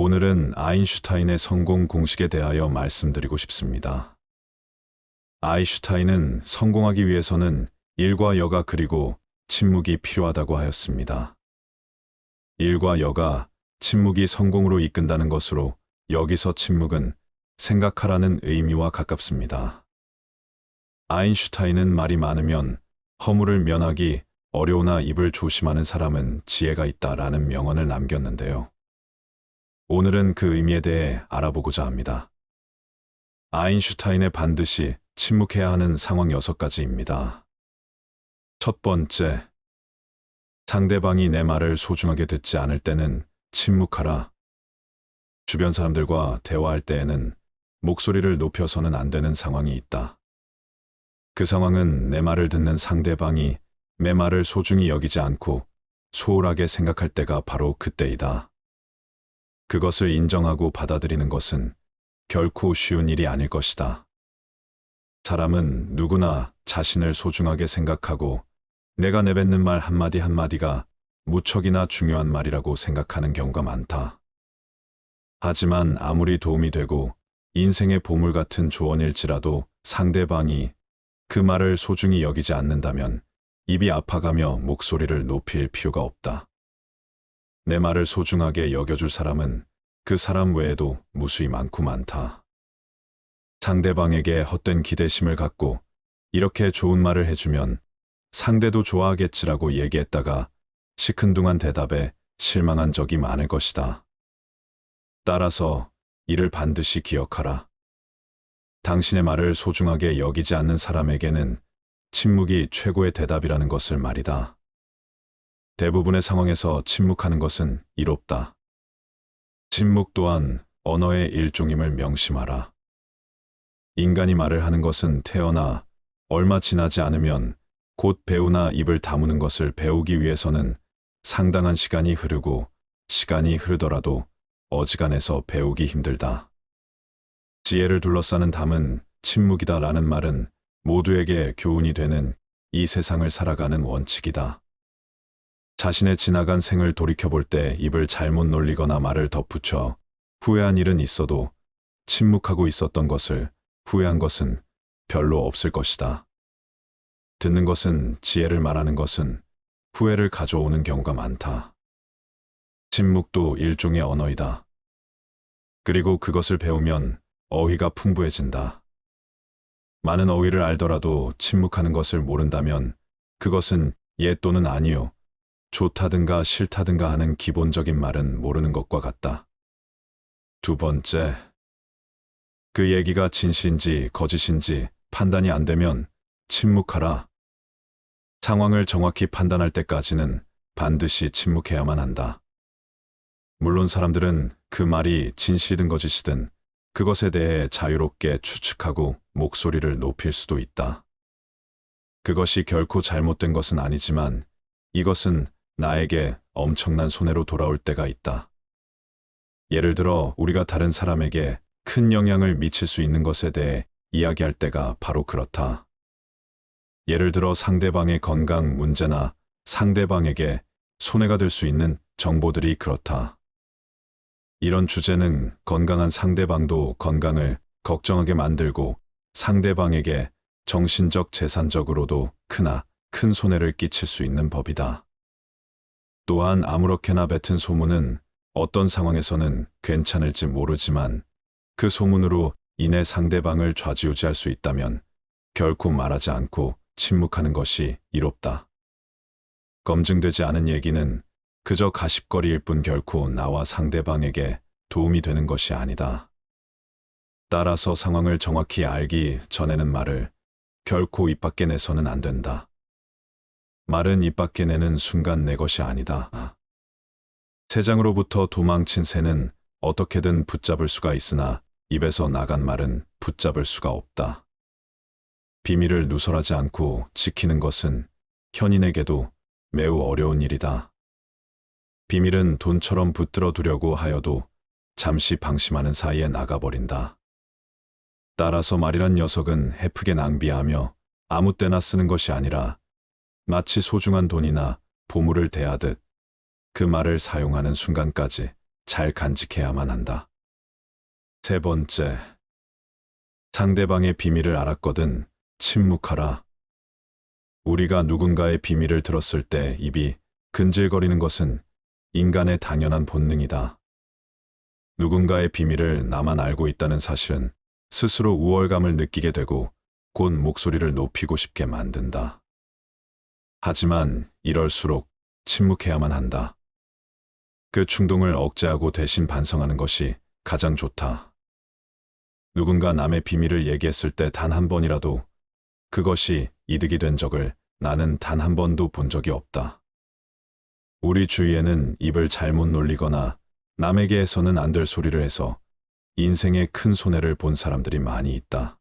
오늘은 아인슈타인의 성공 공식에 대하여 말씀드리고 싶습니다. 아인슈타인은 성공하기 위해서는 일과 여가 그리고 침묵이 필요하다고 하였습니다. 일과 여가, 침묵이 성공으로 이끈다는 것으로 여기서 침묵은 생각하라는 의미와 가깝습니다. 아인슈타인은 말이 많으면 허물을 면하기 어려우나 입을 조심하는 사람은 지혜가 있다라는 명언을 남겼는데요. 오늘은 그 의미에 대해 알아보고자 합니다. 아인슈타인의 반드시 침묵해야 하는 상황 6가지입니다. 첫 번째, 상대방이 내 말을 소중하게 듣지 않을 때는 침묵하라. 주변 사람들과 대화할 때에는 목소리를 높여서는 안 되는 상황이 있다. 그 상황은 내 말을 듣는 상대방이 내 말을 소중히 여기지 않고 소홀하게 생각할 때가 바로 그때이다. 그것을 인정하고 받아들이는 것은 결코 쉬운 일이 아닐 것이다. 사람은 누구나 자신을 소중하게 생각하고 내가 내뱉는 말 한마디 한마디가 무척이나 중요한 말이라고 생각하는 경우가 많다. 하지만 아무리 도움이 되고 인생의 보물 같은 조언일지라도 상대방이 그 말을 소중히 여기지 않는다면 입이 아파가며 목소리를 높일 필요가 없다. 내 말을 소중하게 여겨줄 사람은 그 사람 외에도 무수히 많고 많다. 상대방에게 헛된 기대심을 갖고 이렇게 좋은 말을 해주면 상대도 좋아하겠지라고 얘기했다가 시큰둥한 대답에 실망한 적이 많을 것이다. 따라서 이를 반드시 기억하라. 당신의 말을 소중하게 여기지 않는 사람에게는 침묵이 최고의 대답이라는 것을 말이다. 대부분의 상황에서 침묵하는 것은 이롭다. 침묵 또한 언어의 일종임을 명심하라. 인간이 말을 하는 것은 태어나 얼마 지나지 않으면 곧 배우나 입을 다무는 것을 배우기 위해서는 상당한 시간이 흐르고 시간이 흐르더라도 어지간해서 배우기 힘들다. 지혜를 둘러싸는 담은 침묵이다라는 말은 모두에게 교훈이 되는 이 세상을 살아가는 원칙이다. 자신의 지나간 생을 돌이켜볼 때 입을 잘못 놀리거나 말을 덧붙여 후회한 일은 있어도 침묵하고 있었던 것을 후회한 것은 별로 없을 것이다. 듣는 것은 지혜를 말하는 것은 후회를 가져오는 경우가 많다. 침묵도 일종의 언어이다. 그리고 그것을 배우면 어휘가 풍부해진다. 많은 어휘를 알더라도 침묵하는 것을 모른다면 그것은 예 또는 아니요, 좋다든가 싫다든가 하는 기본적인 말은 모르는 것과 같다. 두 번째, 그 얘기가 진실인지 거짓인지 판단이 안 되면 침묵하라. 상황을 정확히 판단할 때까지는 반드시 침묵해야만 한다. 물론 사람들은 그 말이 진실이든 거짓이든 그것에 대해 자유롭게 추측하고 목소리를 높일 수도 있다. 그것이 결코 잘못된 것은 아니지만 이것은 나에게 엄청난 손해로 돌아올 때가 있다. 예를 들어 우리가 다른 사람에게 큰 영향을 미칠 수 있는 것에 대해 이야기할 때가 바로 그렇다. 예를 들어 상대방의 건강 문제나 상대방에게 손해가 될 수 있는 정보들이 그렇다. 이런 주제는 건강한 상대방도 건강을 걱정하게 만들고 상대방에게 정신적 재산적으로도 크나 큰 손해를 끼칠 수 있는 법이다. 또한 아무렇게나 뱉은 소문은 어떤 상황에서는 괜찮을지 모르지만 그 소문으로 인해 상대방을 좌지우지할 수 있다면 결코 말하지 않고 침묵하는 것이 이롭다. 검증되지 않은 얘기는 그저 가십거리일 뿐 결코 나와 상대방에게 도움이 되는 것이 아니다. 따라서 상황을 정확히 알기 전에는 말을 결코 입 밖에 내서는 안 된다. 말은 입 밖에 내는 순간 내 것이 아니다. 새장으로부터 도망친 새는 어떻게든 붙잡을 수가 있으나 입에서 나간 말은 붙잡을 수가 없다. 비밀을 누설하지 않고 지키는 것은 현인에게도 매우 어려운 일이다. 비밀은 돈처럼 붙들어 두려고 하여도 잠시 방심하는 사이에 나가버린다. 따라서 말이란 녀석은 헤프게 낭비하며 아무 때나 쓰는 것이 아니라 마치 소중한 돈이나 보물을 대하듯 그 말을 사용하는 순간까지 잘 간직해야만 한다. 세 번째, 상대방의 비밀을 알았거든 침묵하라. 우리가 누군가의 비밀을 들었을 때 입이 근질거리는 것은 인간의 당연한 본능이다. 누군가의 비밀을 나만 알고 있다는 사실은 스스로 우월감을 느끼게 되고 곧 목소리를 높이고 싶게 만든다. 하지만 이럴수록 침묵해야만 한다. 그 충동을 억제하고 대신 반성하는 것이 가장 좋다. 누군가 남의 비밀을 얘기했을 때 단 한 번이라도 그것이 이득이 된 적을 나는 단 한 번도 본 적이 없다. 우리 주위에는 입을 잘못 놀리거나 남에게 해서는 안 될 소리를 해서 인생에 큰 손해를 본 사람들이 많이 있다.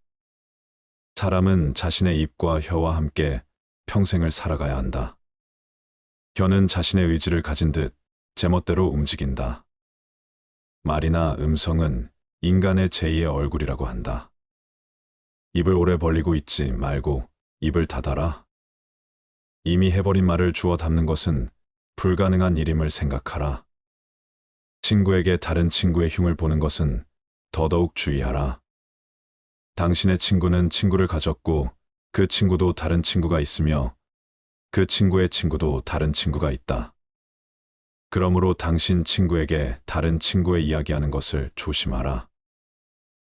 사람은 자신의 입과 혀와 함께 평생을 살아가야 한다. 혀는 자신의 의지를 가진 듯 제멋대로 움직인다. 말이나 음성은 인간의 제2의 얼굴이라고 한다. 입을 오래 벌리고 있지 말고 입을 닫아라. 이미 해버린 말을 주워 담는 것은 불가능한 일임을 생각하라. 친구에게 다른 친구의 흉을 보는 것은 더더욱 주의하라. 당신의 친구는 친구를 가졌고 그 친구도 다른 친구가 있으며 그 친구의 친구도 다른 친구가 있다. 그러므로 당신 친구에게 다른 친구의 이야기하는 것을 조심하라.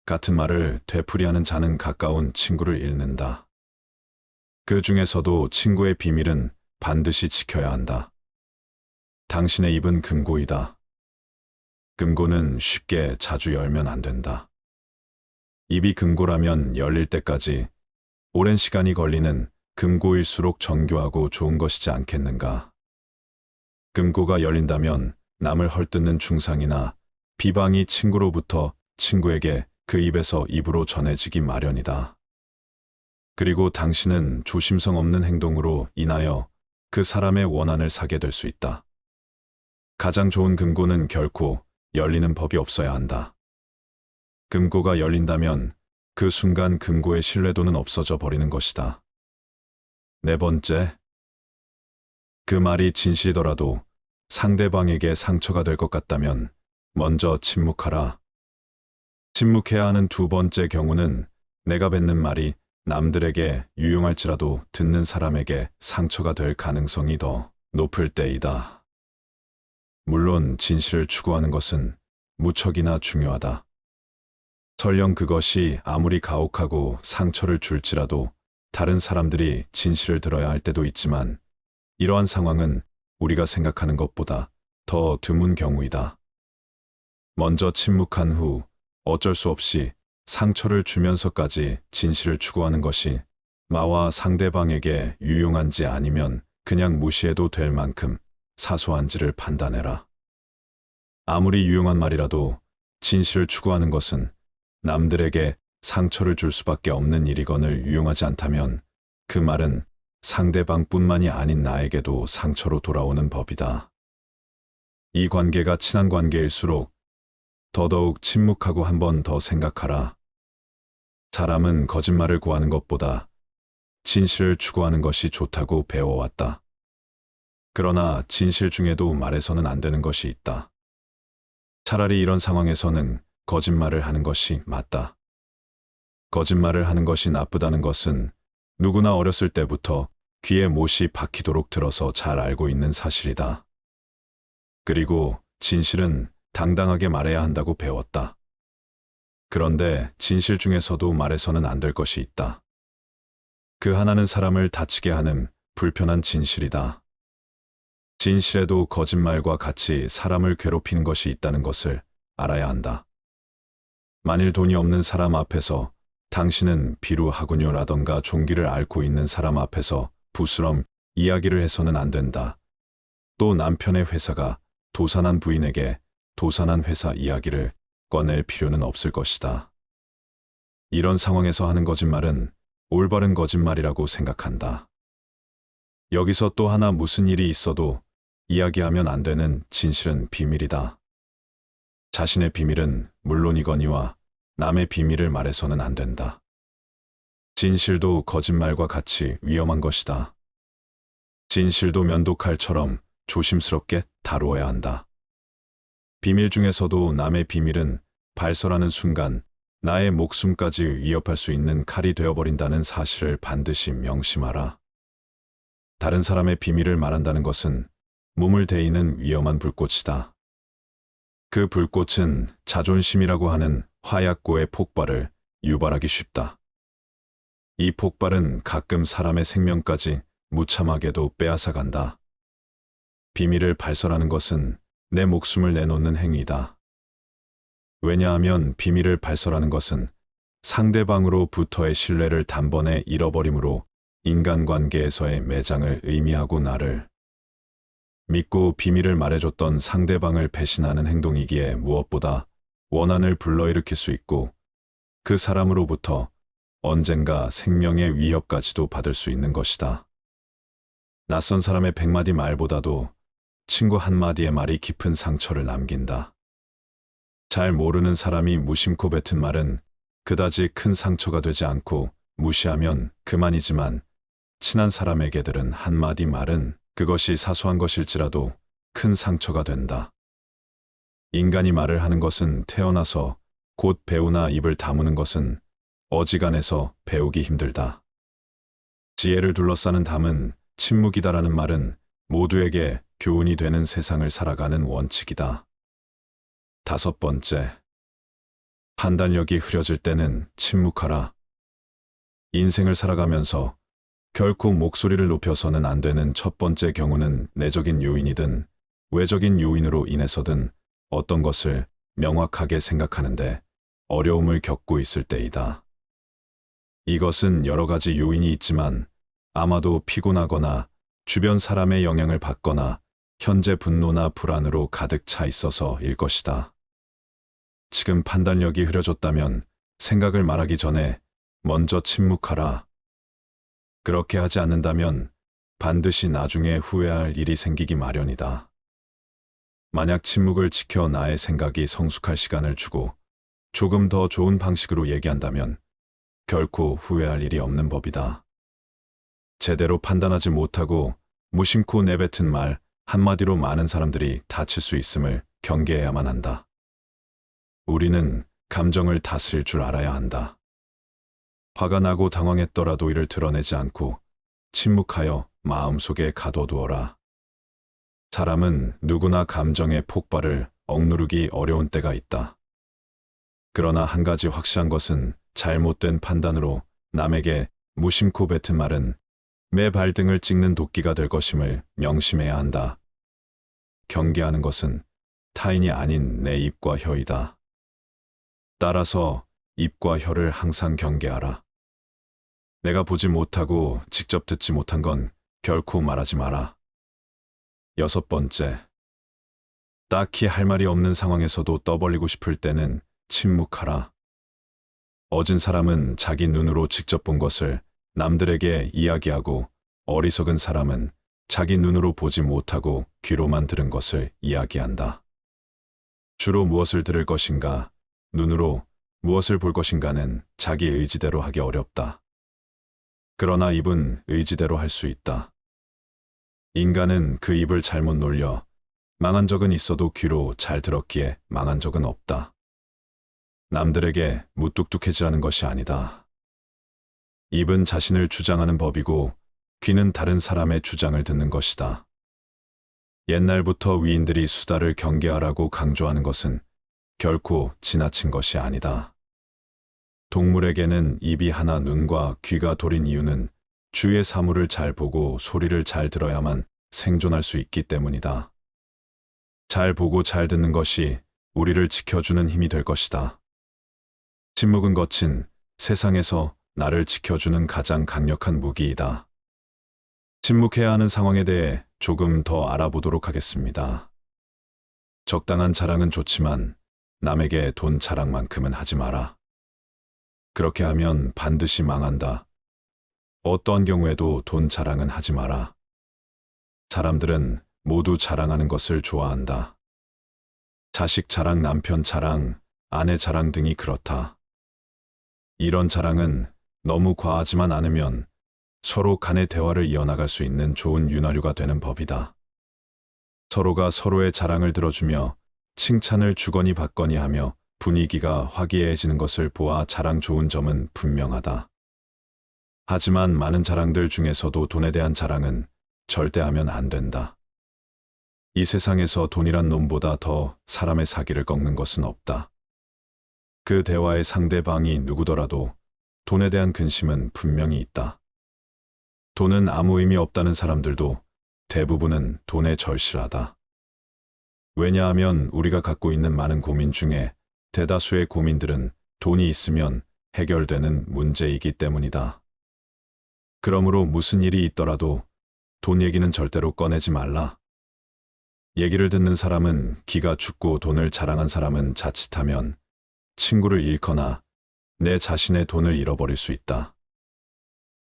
같은 말을 되풀이하는 자는 가까운 친구를 잃는다. 그 중에서도 친구의 비밀은 반드시 지켜야 한다. 당신의 입은 금고이다. 금고는 쉽게 자주 열면 안 된다. 입이 금고라면 열릴 때까지 오랜 시간이 걸리는 금고일수록 정교하고 좋은 것이지 않겠는가. 금고가 열린다면 남을 헐뜯는 중상이나 비방이 친구로부터 친구에게 그 입에서 입으로 전해지기 마련이다. 그리고 당신은 조심성 없는 행동으로 인하여 그 사람의 원한을 사게 될 수 있다. 가장 좋은 금고는 결코 열리는 법이 없어야 한다. 금고가 열린다면 그 순간 금고의 신뢰도는 없어져 버리는 것이다. 네 번째, 그 말이 진실이더라도 상대방에게 상처가 될 것 같다면 먼저 침묵하라. 침묵해야 하는 두 번째 경우는 내가 뱉는 말이 남들에게 유용할지라도 듣는 사람에게 상처가 될 가능성이 더 높을 때이다. 물론 진실을 추구하는 것은 무척이나 중요하다. 설령 그것이 아무리 가혹하고 상처를 줄지라도 다른 사람들이 진실을 들어야 할 때도 있지만 이러한 상황은 우리가 생각하는 것보다 더 드문 경우이다. 먼저 침묵한 후 어쩔 수 없이 상처를 주면서까지 진실을 추구하는 것이 나와 상대방에게 유용한지 아니면 그냥 무시해도 될 만큼 사소한지를 판단해라. 아무리 유용한 말이라도 진실을 추구하는 것은 남들에게 상처를 줄 수밖에 없는 일이거늘 유용하지 않다면 그 말은 상대방뿐만이 아닌 나에게도 상처로 돌아오는 법이다. 이 관계가 친한 관계일수록 더더욱 침묵하고 한 번 더 생각하라. 사람은 거짓말을 구하는 것보다 진실을 추구하는 것이 좋다고 배워왔다. 그러나 진실 중에도 말해서는 안 되는 것이 있다. 차라리 이런 상황에서는 거짓말을 하는 것이 맞다. 거짓말을 하는 것이 나쁘다는 것은 누구나 어렸을 때부터 귀에 못이 박히도록 들어서 잘 알고 있는 사실이다. 그리고 진실은 당당하게 말해야 한다고 배웠다. 그런데 진실 중에서도 말해서는 안 될 것이 있다. 그 하나는 사람을 다치게 하는 불편한 진실이다. 진실에도 거짓말과 같이 사람을 괴롭히는 것이 있다는 것을 알아야 한다. 만일 돈이 없는 사람 앞에서 당신은 비루하군요라던가 종기를 앓고 있는 사람 앞에서 부스럼 이야기를 해서는 안 된다. 또 남편의 회사가 도산한 부인에게 도산한 회사 이야기를 꺼낼 필요는 없을 것이다. 이런 상황에서 하는 거짓말은 올바른 거짓말이라고 생각한다. 여기서 또 하나 무슨 일이 있어도 이야기하면 안 되는 진실은 비밀이다. 자신의 비밀은 물론이거니와 남의 비밀을 말해서는 안 된다. 진실도 거짓말과 같이 위험한 것이다. 진실도 면도칼처럼 조심스럽게 다루어야 한다. 비밀 중에서도 남의 비밀은 발설하는 순간 나의 목숨까지 위협할 수 있는 칼이 되어버린다는 사실을 반드시 명심하라. 다른 사람의 비밀을 말한다는 것은 몸을 데이는 위험한 불꽃이다. 그 불꽃은 자존심이라고 하는 화약고의 폭발을 유발하기 쉽다. 이 폭발은 가끔 사람의 생명까지 무참하게도 빼앗아간다. 비밀을 발설하는 것은 내 목숨을 내놓는 행위다. 왜냐하면 비밀을 발설하는 것은 상대방으로부터의 신뢰를 단번에 잃어버림으로 인간관계에서의 매장을 의미하고 나를 믿고 비밀을 말해줬던 상대방을 배신하는 행동이기에 무엇보다 원한을 불러일으킬 수 있고 그 사람으로부터 언젠가 생명의 위협까지도 받을 수 있는 것이다. 낯선 사람의 100마디 말보다도 친구 한마디의 말이 깊은 상처를 남긴다. 잘 모르는 사람이 무심코 뱉은 말은 그다지 큰 상처가 되지 않고 무시하면 그만이지만 친한 사람에게들은 한마디 말은 그것이 사소한 것일지라도 큰 상처가 된다. 인간이 말을 하는 것은 태어나서 곧 배우나 입을 다무는 것은 어지간해서 배우기 힘들다. 지혜를 둘러싸는 담은 침묵이다라는 말은 모두에게 교훈이 되는 세상을 살아가는 원칙이다. 5번째, 판단력이 흐려질 때는 침묵하라. 인생을 살아가면서 결코 목소리를 높여서는 안 되는 첫 번째 경우는 내적인 요인이든 외적인 요인으로 인해서든 어떤 것을 명확하게 생각하는데 어려움을 겪고 있을 때이다. 이것은 여러 가지 요인이 있지만 아마도 피곤하거나 주변 사람의 영향을 받거나 현재 분노나 불안으로 가득 차 있어서일 것이다. 지금 판단력이 흐려졌다면 생각을 말하기 전에 먼저 침묵하라. 그렇게 하지 않는다면 반드시 나중에 후회할 일이 생기기 마련이다. 만약 침묵을 지켜 나의 생각이 성숙할 시간을 주고 조금 더 좋은 방식으로 얘기한다면 결코 후회할 일이 없는 법이다. 제대로 판단하지 못하고 무심코 내뱉은 말 한마디로 많은 사람들이 다칠 수 있음을 경계해야만 한다. 우리는 감정을 다스릴 줄 알아야 한다. 화가 나고 당황했더라도 이를 드러내지 않고 침묵하여 마음속에 가둬두어라. 사람은 누구나 감정의 폭발을 억누르기 어려운 때가 있다. 그러나 한 가지 확실한 것은 잘못된 판단으로 남에게 무심코 뱉은 말은 매 발등을 찍는 도끼가 될 것임을 명심해야 한다. 경계하는 것은 타인이 아닌 내 입과 혀이다. 따라서 입과 혀를 항상 경계하라. 내가 보지 못하고 직접 듣지 못한 건 결코 말하지 마라. 6번째, 딱히 할 말이 없는 상황에서도 떠벌리고 싶을 때는 침묵하라. 어진 사람은 자기 눈으로 직접 본 것을 남들에게 이야기하고 어리석은 사람은 자기 눈으로 보지 못하고 귀로만 들은 것을 이야기한다. 주로 무엇을 들을 것인가, 눈으로 무엇을 볼 것인가는 자기 의지대로 하기 어렵다. 그러나 입은 의지대로 할 수 있다. 인간은 그 입을 잘못 놀려 망한 적은 있어도 귀로 잘 들었기에 망한 적은 없다. 남들에게 무뚝뚝해지라는 것이 아니다. 입은 자신을 주장하는 법이고 귀는 다른 사람의 주장을 듣는 것이다. 옛날부터 위인들이 수다를 경계하라고 강조하는 것은 결코 지나친 것이 아니다. 동물에게는 입이 하나 눈과 귀가 돌인 이유는 주위의 사물을 잘 보고 소리를 잘 들어야만 생존할 수 있기 때문이다. 잘 보고 잘 듣는 것이 우리를 지켜주는 힘이 될 것이다. 침묵은 거친 세상에서 나를 지켜주는 가장 강력한 무기이다. 침묵해야 하는 상황에 대해 조금 더 알아보도록 하겠습니다. 적당한 자랑은 좋지만 남에게 돈 자랑만큼은 하지 마라. 그렇게 하면 반드시 망한다. 어떠한 경우에도 돈 자랑은 하지 마라. 사람들은 모두 자랑하는 것을 좋아한다. 자식 자랑, 남편 자랑, 아내 자랑 등이 그렇다. 이런 자랑은 너무 과하지만 않으면 서로 간의 대화를 이어나갈 수 있는 좋은 윤활유가 되는 법이다. 서로가 서로의 자랑을 들어주며 칭찬을 주거니 받거니 하며 분위기가 화기애애해지는 것을 보아 자랑 좋은 점은 분명하다. 하지만 많은 자랑들 중에서도 돈에 대한 자랑은 절대 하면 안 된다. 이 세상에서 돈이란 놈보다 더 사람의 사기를 꺾는 것은 없다. 그 대화의 상대방이 누구더라도 돈에 대한 근심은 분명히 있다. 돈은 아무 의미 없다는 사람들도 대부분은 돈에 절실하다. 왜냐하면 우리가 갖고 있는 많은 고민 중에 대다수의 고민들은 돈이 있으면 해결되는 문제이기 때문이다. 그러므로 무슨 일이 있더라도 돈 얘기는 절대로 꺼내지 말라. 얘기를 듣는 사람은 기가 죽고 돈을 자랑한 사람은 자칫하면 친구를 잃거나 내 자신의 돈을 잃어버릴 수 있다.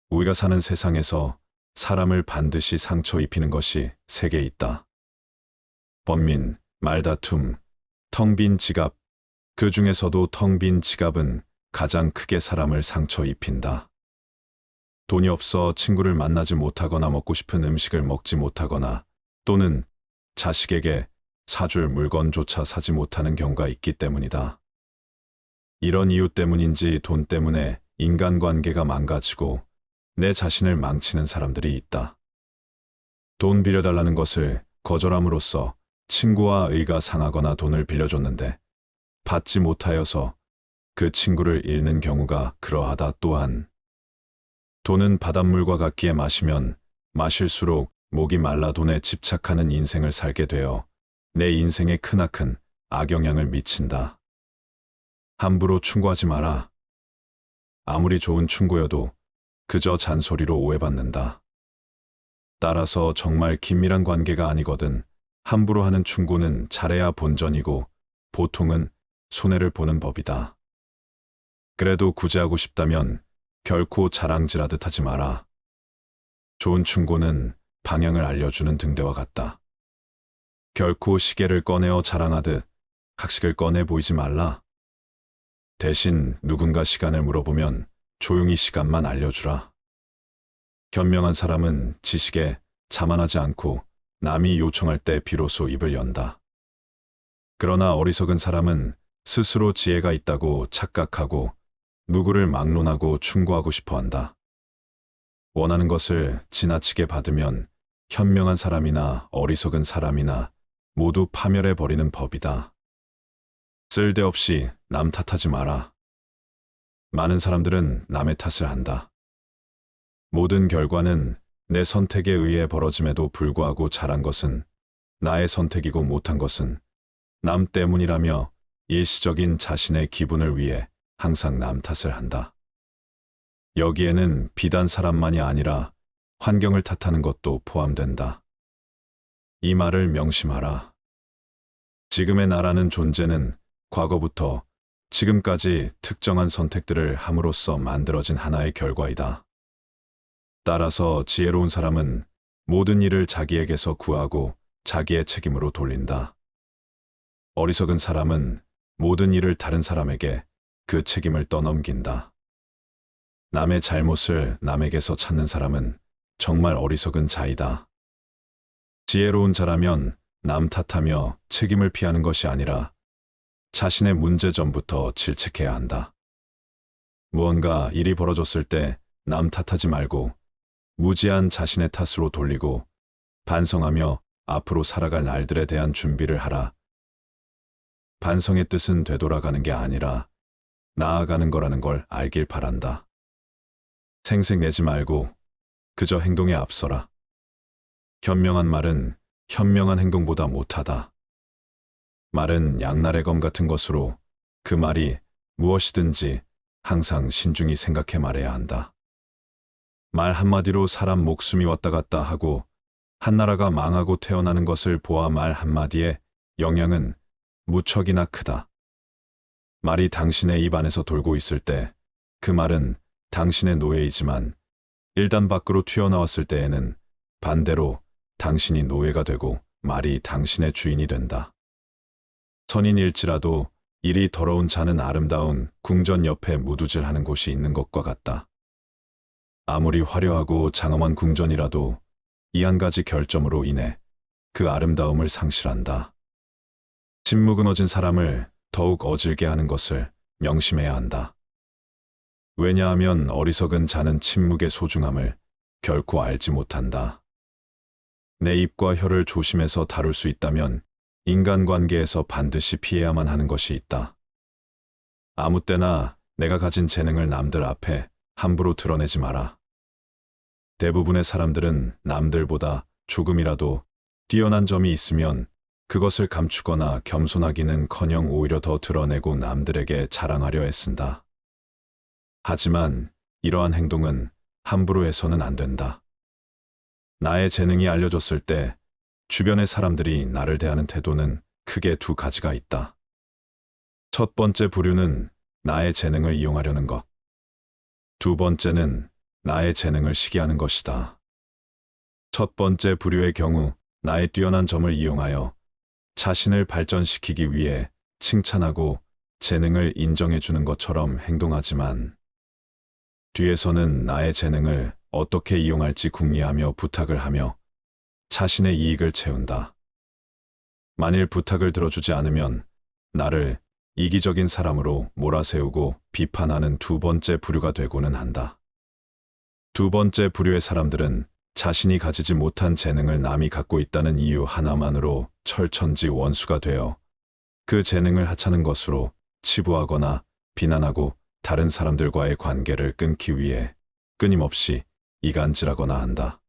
우리가 사는 세상에서 사람을 반드시 상처 입히는 것이 세 개 있다. 번민, 말다툼, 텅 빈 지갑. 그 중에서도 텅 빈 지갑은 가장 크게 사람을 상처 입힌다. 돈이 없어 친구를 만나지 못하거나 먹고 싶은 음식을 먹지 못하거나 또는 자식에게 사줄 물건조차 사지 못하는 경우가 있기 때문이다. 이런 이유 때문인지 돈 때문에 인간관계가 망가지고 내 자신을 망치는 사람들이 있다. 돈 빌려달라는 것을 거절함으로써 친구와 의가 상하거나 돈을 빌려줬는데 받지 못하여서 그 친구를 잃는 경우가 그러하다. 또한 돈은 바닷물과 같기에 마시면 마실수록 목이 말라 돈에 집착하는 인생을 살게 되어 내 인생에 크나큰 악영향을 미친다. 함부로 충고하지 마라. 아무리 좋은 충고여도 그저 잔소리로 오해받는다. 따라서 정말 긴밀한 관계가 아니거든 함부로 하는 충고는 잘해야 본전이고 보통은 손해를 보는 법이다. 그래도 구제하고 싶다면 결코 자랑질하듯 하지 마라. 좋은 충고는 방향을 알려주는 등대와 같다. 결코 시계를 꺼내어 자랑하듯 학식을 꺼내 보이지 말라. 대신 누군가 시간을 물어보면 조용히 시간만 알려주라. 현명한 사람은 지식에 자만하지 않고 남이 요청할 때 비로소 입을 연다. 그러나 어리석은 사람은 스스로 지혜가 있다고 착각하고 누구를 막론하고 충고하고 싶어 한다. 원하는 것을 지나치게 받으면 현명한 사람이나 어리석은 사람이나 모두 파멸해버리는 법이다. 쓸데없이 남 탓하지 마라. 많은 사람들은 남의 탓을 한다. 모든 결과는 내 선택에 의해 벌어짐에도 불구하고 잘한 것은 나의 선택이고 못한 것은 남 때문이라며 일시적인 자신의 기분을 위해 항상 남 탓을 한다. 여기에는 비단 사람만이 아니라 환경을 탓하는 것도 포함된다. 이 말을 명심하라. 지금의 나라는 존재는 과거부터 지금까지 특정한 선택들을 함으로써 만들어진 하나의 결과이다. 따라서 지혜로운 사람은 모든 일을 자기에게서 구하고 자기의 책임으로 돌린다. 어리석은 사람은 모든 일을 다른 사람에게 그 책임을 떠넘긴다. 남의 잘못을 남에게서 찾는 사람은 정말 어리석은 자이다. 지혜로운 자라면 남 탓하며 책임을 피하는 것이 아니라 자신의 문제점부터 질책해야 한다. 무언가 일이 벌어졌을 때 남 탓하지 말고 무지한 자신의 탓으로 돌리고 반성하며 앞으로 살아갈 날들에 대한 준비를 하라. 반성의 뜻은 되돌아가는 게 아니라 나아가는 거라는 걸 알길 바란다. 생색내지 말고 그저 행동에 앞서라. 현명한 말은 현명한 행동보다 못하다. 말은 양날의 검 같은 것으로 그 말이 무엇이든지 항상 신중히 생각해 말해야 한다. 말 한마디로 사람 목숨이 왔다 갔다 하고 한나라가 망하고 태어나는 것을 보아 말 한마디의 영향은 무척이나 크다. 말이 당신의 입 안에서 돌고 있을 때 그 말은 당신의 노예이지만 일단 밖으로 튀어나왔을 때에는 반대로 당신이 노예가 되고 말이 당신의 주인이 된다. 선인일지라도 일이 더러운 자는 아름다운 궁전 옆에 무두질하는 곳이 있는 것과 같다. 아무리 화려하고 장엄한 궁전이라도 이 한 가지 결점으로 인해 그 아름다움을 상실한다. 침묵은 어진 사람을 더욱 어질게 하는 것을 명심해야 한다. 왜냐하면 어리석은 자는 침묵의 소중함을 결코 알지 못한다. 내 입과 혀를 조심해서 다룰 수 있다면 인간관계에서 반드시 피해야만 하는 것이 있다. 아무 때나 내가 가진 재능을 남들 앞에 함부로 드러내지 마라. 대부분의 사람들은 남들보다 조금이라도 뛰어난 점이 있으면 그것을 감추거나 겸손하기는커녕 오히려 더 드러내고 남들에게 자랑하려 애쓴다. 하지만 이러한 행동은 함부로 해서는 안 된다. 나의 재능이 알려졌을 때 주변의 사람들이 나를 대하는 태도는 크게 두 가지가 있다. 첫 번째 부류는 나의 재능을 이용하려는 것. 두 번째는 나의 재능을 시기하는 것이다. 첫 번째 부류의 경우 나의 뛰어난 점을 이용하여 자신을 발전시키기 위해 칭찬하고 재능을 인정해 주는 것처럼 행동하지만 뒤에서는 나의 재능을 어떻게 이용할지 궁리하며 부탁을 하며 자신의 이익을 채운다. 만일 부탁을 들어주지 않으면 나를 이기적인 사람으로 몰아세우고 비판하는 두 번째 부류가 되고는 한다. 두 번째 부류의 사람들은 자신이 가지지 못한 재능을 남이 갖고 있다는 이유 하나만으로 철천지 원수가 되어 그 재능을 하찮은 것으로 치부하거나 비난하고 다른 사람들과의 관계를 끊기 위해 끊임없이 이간질하거나 한다.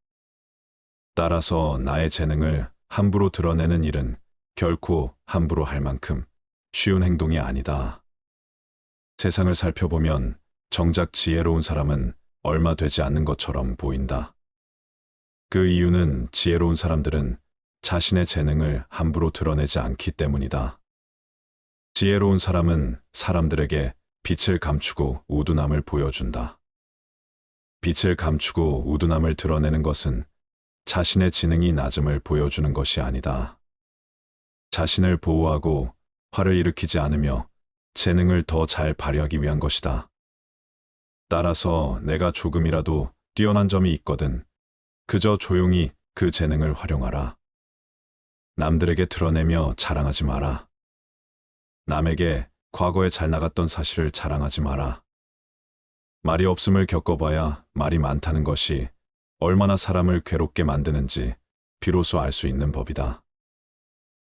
따라서 나의 재능을 함부로 드러내는 일은 결코 함부로 할 만큼 쉬운 행동이 아니다. 세상을 살펴보면 정작 지혜로운 사람은 얼마 되지 않는 것처럼 보인다. 그 이유는 지혜로운 사람들은 자신의 재능을 함부로 드러내지 않기 때문이다. 지혜로운 사람은 사람들에게 빛을 감추고 우둔함을 보여준다. 빛을 감추고 우둔함을 드러내는 것은 자신의 지능이 낮음을 보여주는 것이 아니다. 자신을 보호하고 화를 일으키지 않으며 재능을 더 잘 발휘하기 위한 것이다. 따라서 내가 조금이라도 뛰어난 점이 있거든 그저 조용히 그 재능을 활용하라. 남들에게 드러내며 자랑하지 마라. 남에게 과거에 잘 나갔던 사실을 자랑하지 마라. 말이 없음을 겪어봐야 말이 많다는 것이 얼마나 사람을 괴롭게 만드는지 비로소 알 수 있는 법이다.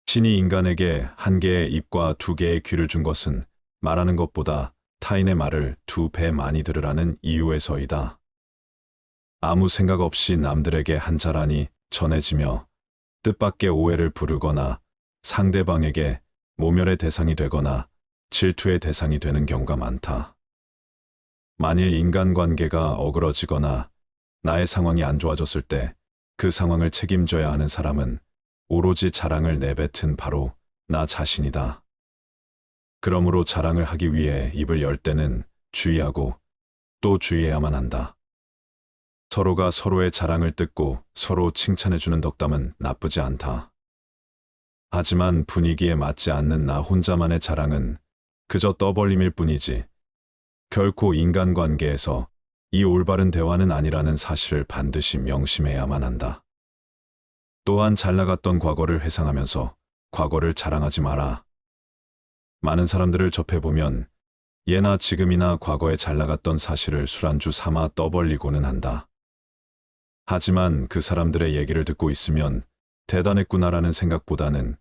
신이 인간에게 한 개의 입과 두 개의 귀를 준 것은 말하는 것보다 타인의 말을 2배 많이 들으라는 이유에서이다. 아무 생각 없이 남들에게 한자란이 전해지며 뜻밖의 오해를 부르거나 상대방에게 모멸의 대상이 되거나 질투의 대상이 되는 경우가 많다. 만일 인간관계가 어그러지거나 나의 상황이 안 좋아졌을 때 그 상황을 책임져야 하는 사람은 오로지 자랑을 내뱉은 바로 나 자신이다. 그러므로 자랑을 하기 위해 입을 열 때는 주의하고 또 주의해야만 한다. 서로가 서로의 자랑을 듣고 서로 칭찬해주는 덕담은 나쁘지 않다. 하지만 분위기에 맞지 않는 나 혼자만의 자랑은 그저 떠벌림일 뿐이지 결코 인간관계에서 이 올바른 대화는 아니라는 사실을 반드시 명심해야만 한다. 또한 잘 나갔던 과거를 회상하면서 과거를 자랑하지 마라. 많은 사람들을 접해보면 예나 지금이나 과거에 잘 나갔던 사실을 술안주 삼아 떠벌리고는 한다. 하지만 그 사람들의 얘기를 듣고 있으면 대단했구나라는 생각보다는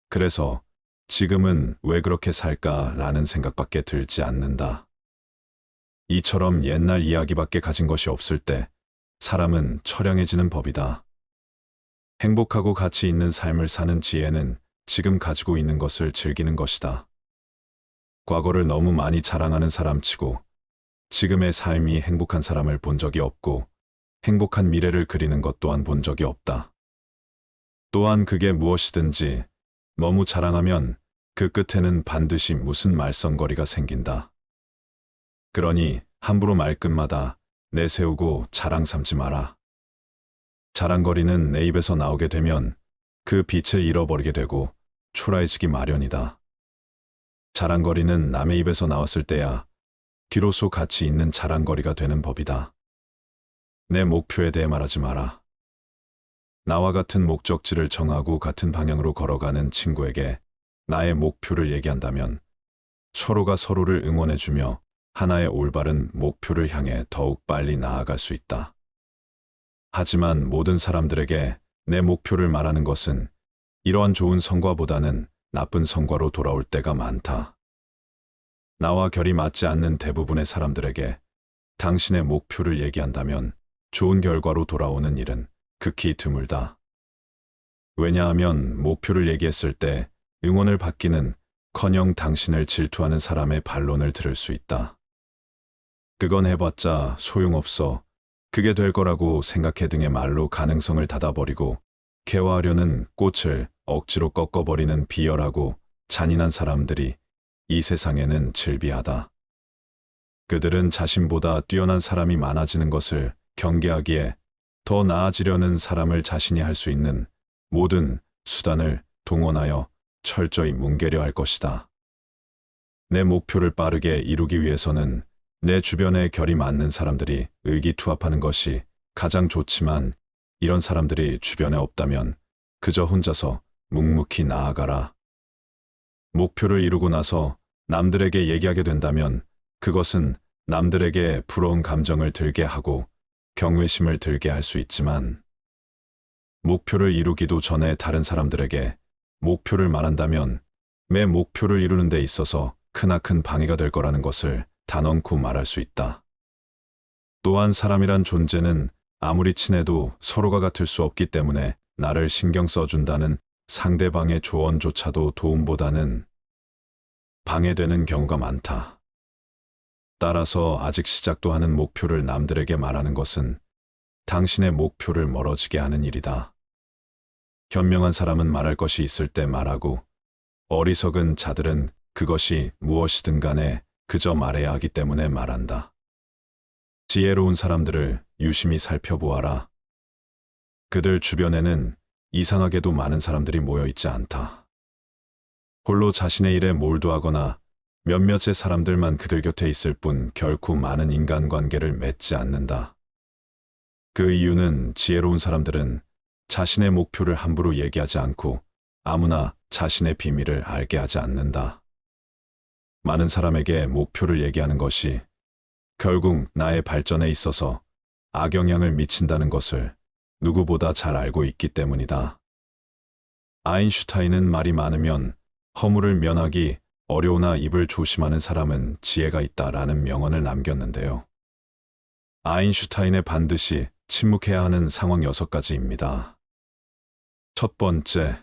그래서 지금은 왜 그렇게 살까라는 생각밖에 들지 않는다. 이처럼 옛날 이야기밖에 가진 것이 없을 때 사람은 처량해지는 법이다. 행복하고 가치 있는 삶을 사는 지혜는 지금 가지고 있는 것을 즐기는 것이다. 과거를 너무 많이 자랑하는 사람치고 지금의 삶이 행복한 사람을 본 적이 없고 행복한 미래를 그리는 것 또한 본 적이 없다. 또한 그게 무엇이든지 너무 자랑하면 그 끝에는 반드시 무슨 말썽거리가 생긴다. 그러니 함부로 말끝마다 내세우고 자랑 삼지 마라. 자랑거리는 내 입에서 나오게 되면 그 빛을 잃어버리게 되고 초라해지기 마련이다. 자랑거리는 남의 입에서 나왔을 때야 비로소 가치 있는 자랑거리가 되는 법이다. 내 목표에 대해 말하지 마라. 나와 같은 목적지를 정하고 같은 방향으로 걸어가는 친구에게 나의 목표를 얘기한다면 서로가 서로를 응원해주며 하나의 올바른 목표를 향해 더욱 빨리 나아갈 수 있다. 하지만 모든 사람들에게 내 목표를 말하는 것은 이러한 좋은 성과보다는 나쁜 성과로 돌아올 때가 많다. 나와 결이 맞지 않는 대부분의 사람들에게 당신의 목표를 얘기한다면 좋은 결과로 돌아오는 일은 극히 드물다. 왜냐하면 목표를 얘기했을 때 응원을 받기는 커녕 당신을 질투하는 사람의 반론을 들을 수 있다. 그건 해봤자 소용없어. 그게 될 거라고 생각해 등의 말로 가능성을 닫아버리고 개화하려는 꽃을 억지로 꺾어버리는 비열하고 잔인한 사람들이 이 세상에는 즐비하다. 그들은 자신보다 뛰어난 사람이 많아지는 것을 경계하기에 더 나아지려는 사람을 자신이 할 수 있는 모든 수단을 동원하여 철저히 뭉개려 할 것이다. 내 목표를 빠르게 이루기 위해서는 내 주변에 결이 맞는 사람들이 의기투합하는 것이 가장 좋지만 이런 사람들이 주변에 없다면 그저 혼자서 묵묵히 나아가라. 목표를 이루고 나서 남들에게 얘기하게 된다면 그것은 남들에게 부러운 감정을 들게 하고 경외심을 들게 할 수 있지만 목표를 이루기도 전에 다른 사람들에게 목표를 말한다면 내 목표를 이루는 데 있어서 크나큰 방해가 될 거라는 것을 단언코 말할 수 있다. 또한 사람이란 존재는 아무리 친해도 서로가 같을 수 없기 때문에 나를 신경 써준다는 상대방의 조언조차도 도움보다는 방해되는 경우가 많다. 따라서 아직 시작도 하는 목표를 남들에게 말하는 것은 당신의 목표를 멀어지게 하는 일이다. 현명한 사람은 말할 것이 있을 때 말하고 어리석은 자들은 그것이 무엇이든 간에 그저 말해야 하기 때문에 말한다. 지혜로운 사람들을 유심히 살펴보아라. 그들 주변에는 이상하게도 많은 사람들이 모여 있지 않다. 홀로 자신의 일에 몰두하거나 몇몇의 사람들만 그들 곁에 있을 뿐 결코 많은 인간관계를 맺지 않는다. 그 이유는 지혜로운 사람들은 자신의 목표를 함부로 얘기하지 않고 아무나 자신의 비밀을 알게 하지 않는다. 많은 사람에게 목표를 얘기하는 것이 결국 나의 발전에 있어서 악영향을 미친다는 것을 누구보다 잘 알고 있기 때문이다. 아인슈타인은 말이 많으면 허물을 면하기 어려우나 입을 조심하는 사람은 지혜가 있다라는 명언을 남겼는데요. 아인슈타인의 반드시 침묵해야 하는 상황 6가지입니다. 첫 번째,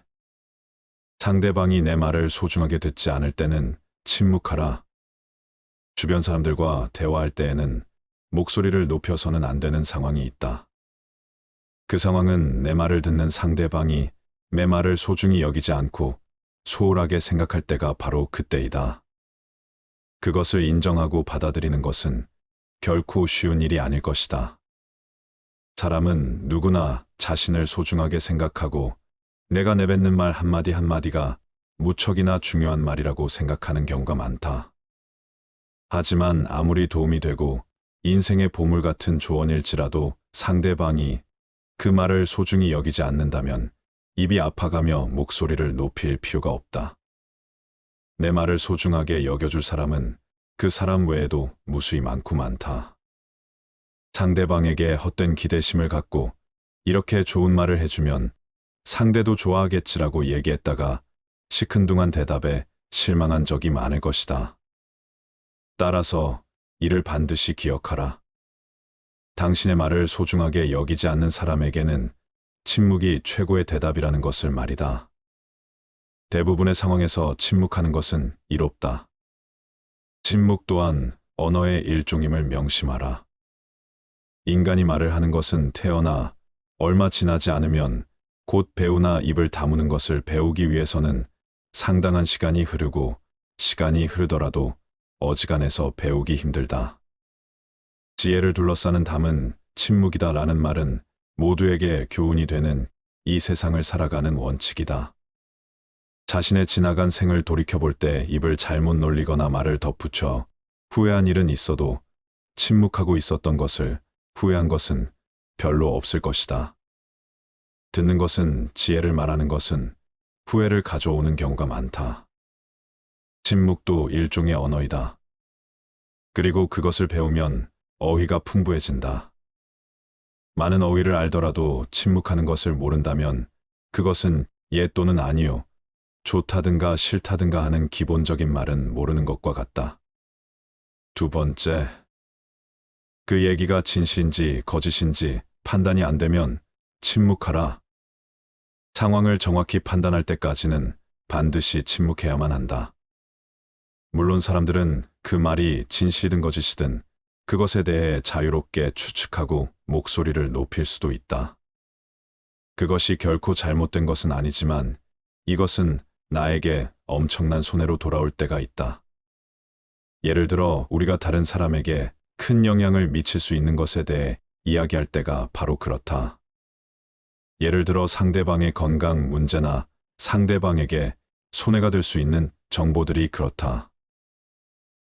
상대방이 내 말을 소중하게 듣지 않을 때는 침묵하라. 주변 사람들과 대화할 때에는 목소리를 높여서는 안 되는 상황이 있다. 그 상황은 내 말을 듣는 상대방이 내 말을 소중히 여기지 않고 소홀하게 생각할 때가 바로 그때이다. 그것을 인정하고 받아들이는 것은 결코 쉬운 일이 아닐 것이다. 사람은 누구나 자신을 소중하게 생각하고 내가 내뱉는 말 한마디 한마디가 무척이나 중요한 말이라고 생각하는 경우가 많다. 하지만 아무리 도움이 되고 인생의 보물 같은 조언일지라도 상대방이 그 말을 소중히 여기지 않는다면 입이 아파가며 목소리를 높일 필요가 없다. 내 말을 소중하게 여겨줄 사람은 그 사람 외에도 무수히 많고 많다. 상대방에게 헛된 기대심을 갖고 이렇게 좋은 말을 해주면 상대도 좋아하겠지라고 얘기했다가 시큰둥한 대답에 실망한 적이 많을 것이다. 따라서 이를 반드시 기억하라. 당신의 말을 소중하게 여기지 않는 사람에게는 침묵이 최고의 대답이라는 것을 말이다. 대부분의 상황에서 침묵하는 것은 이롭다. 침묵 또한 언어의 일종임을 명심하라. 인간이 말을 하는 것은 태어나 얼마 지나지 않으면 곧 배우나 입을 다무는 것을 배우기 위해서는 상당한 시간이 흐르고 시간이 흐르더라도 어지간해서 배우기 힘들다. 지혜를 둘러싸는 담은 침묵이다라는 말은 모두에게 교훈이 되는 이 세상을 살아가는 원칙이다. 자신의 지나간 생을 돌이켜볼 때 입을 잘못 놀리거나 말을 덧붙여 후회한 일은 있어도 침묵하고 있었던 것을 후회한 것은 별로 없을 것이다. 듣는 것은 지혜를 말하는 것은 후회를 가져오는 경우가 많다. 침묵도 일종의 언어이다. 그리고 그것을 배우면 어휘가 풍부해진다. 많은 어휘를 알더라도 침묵하는 것을 모른다면 그것은 예 또는 아니요, 좋다든가 싫다든가 하는 기본적인 말은 모르는 것과 같다. 두 번째, 그 얘기가 진실인지 거짓인지 판단이 안 되면 침묵하라. 상황을 정확히 판단할 때까지는 반드시 침묵해야만 한다. 물론 사람들은 그 말이 진실이든 거짓이든 그것에 대해 자유롭게 추측하고 목소리를 높일 수도 있다. 그것이 결코 잘못된 것은 아니지만 이것은 나에게 엄청난 손해로 돌아올 때가 있다. 예를 들어 우리가 다른 사람에게 큰 영향을 미칠 수 있는 것에 대해 이야기할 때가 바로 그렇다. 예를 들어 상대방의 건강 문제나 상대방에게 손해가 될 수 있는 정보들이 그렇다.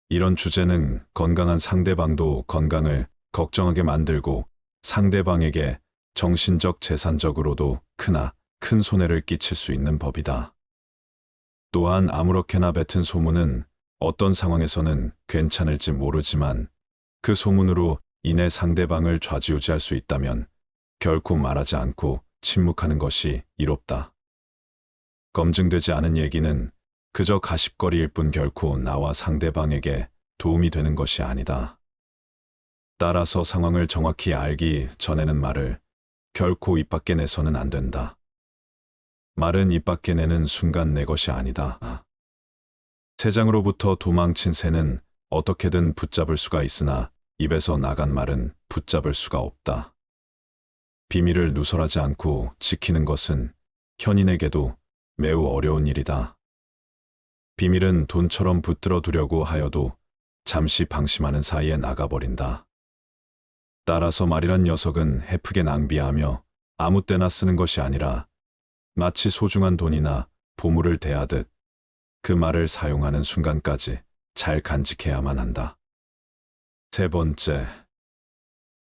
이런 주제는 건강한 상대방도 건강을 걱정하게 만들고 상대방에게 정신적 재산적으로도 크나 큰 손해를 끼칠 수 있는 법이다. 또한 아무렇게나 뱉은 소문은 어떤 상황에서는 괜찮을지 모르지만 그 소문으로 인해 상대방을 좌지우지할 수 있다면 결코 말하지 않고 침묵하는 것이 이롭다. 검증되지 않은 얘기는 그저 가십거리일 뿐 결코 나와 상대방에게 도움이 되는 것이 아니다. 따라서 상황을 정확히 알기 전에는 말을 결코 입 밖에 내서는 안 된다. 말은 입 밖에 내는 순간 내 것이 아니다. 새장으로부터 도망친 새는 어떻게든 붙잡을 수가 있으나 입에서 나간 말은 붙잡을 수가 없다. 비밀을 누설하지 않고 지키는 것은 현인에게도 매우 어려운 일이다. 비밀은 돈처럼 붙들어 두려고 하여도 잠시 방심하는 사이에 나가버린다. 따라서 말이란 녀석은 헤프게 낭비하며 아무 때나 쓰는 것이 아니라 마치 소중한 돈이나 보물을 대하듯 그 말을 사용하는 순간까지 잘 간직해야만 한다. 세 번째,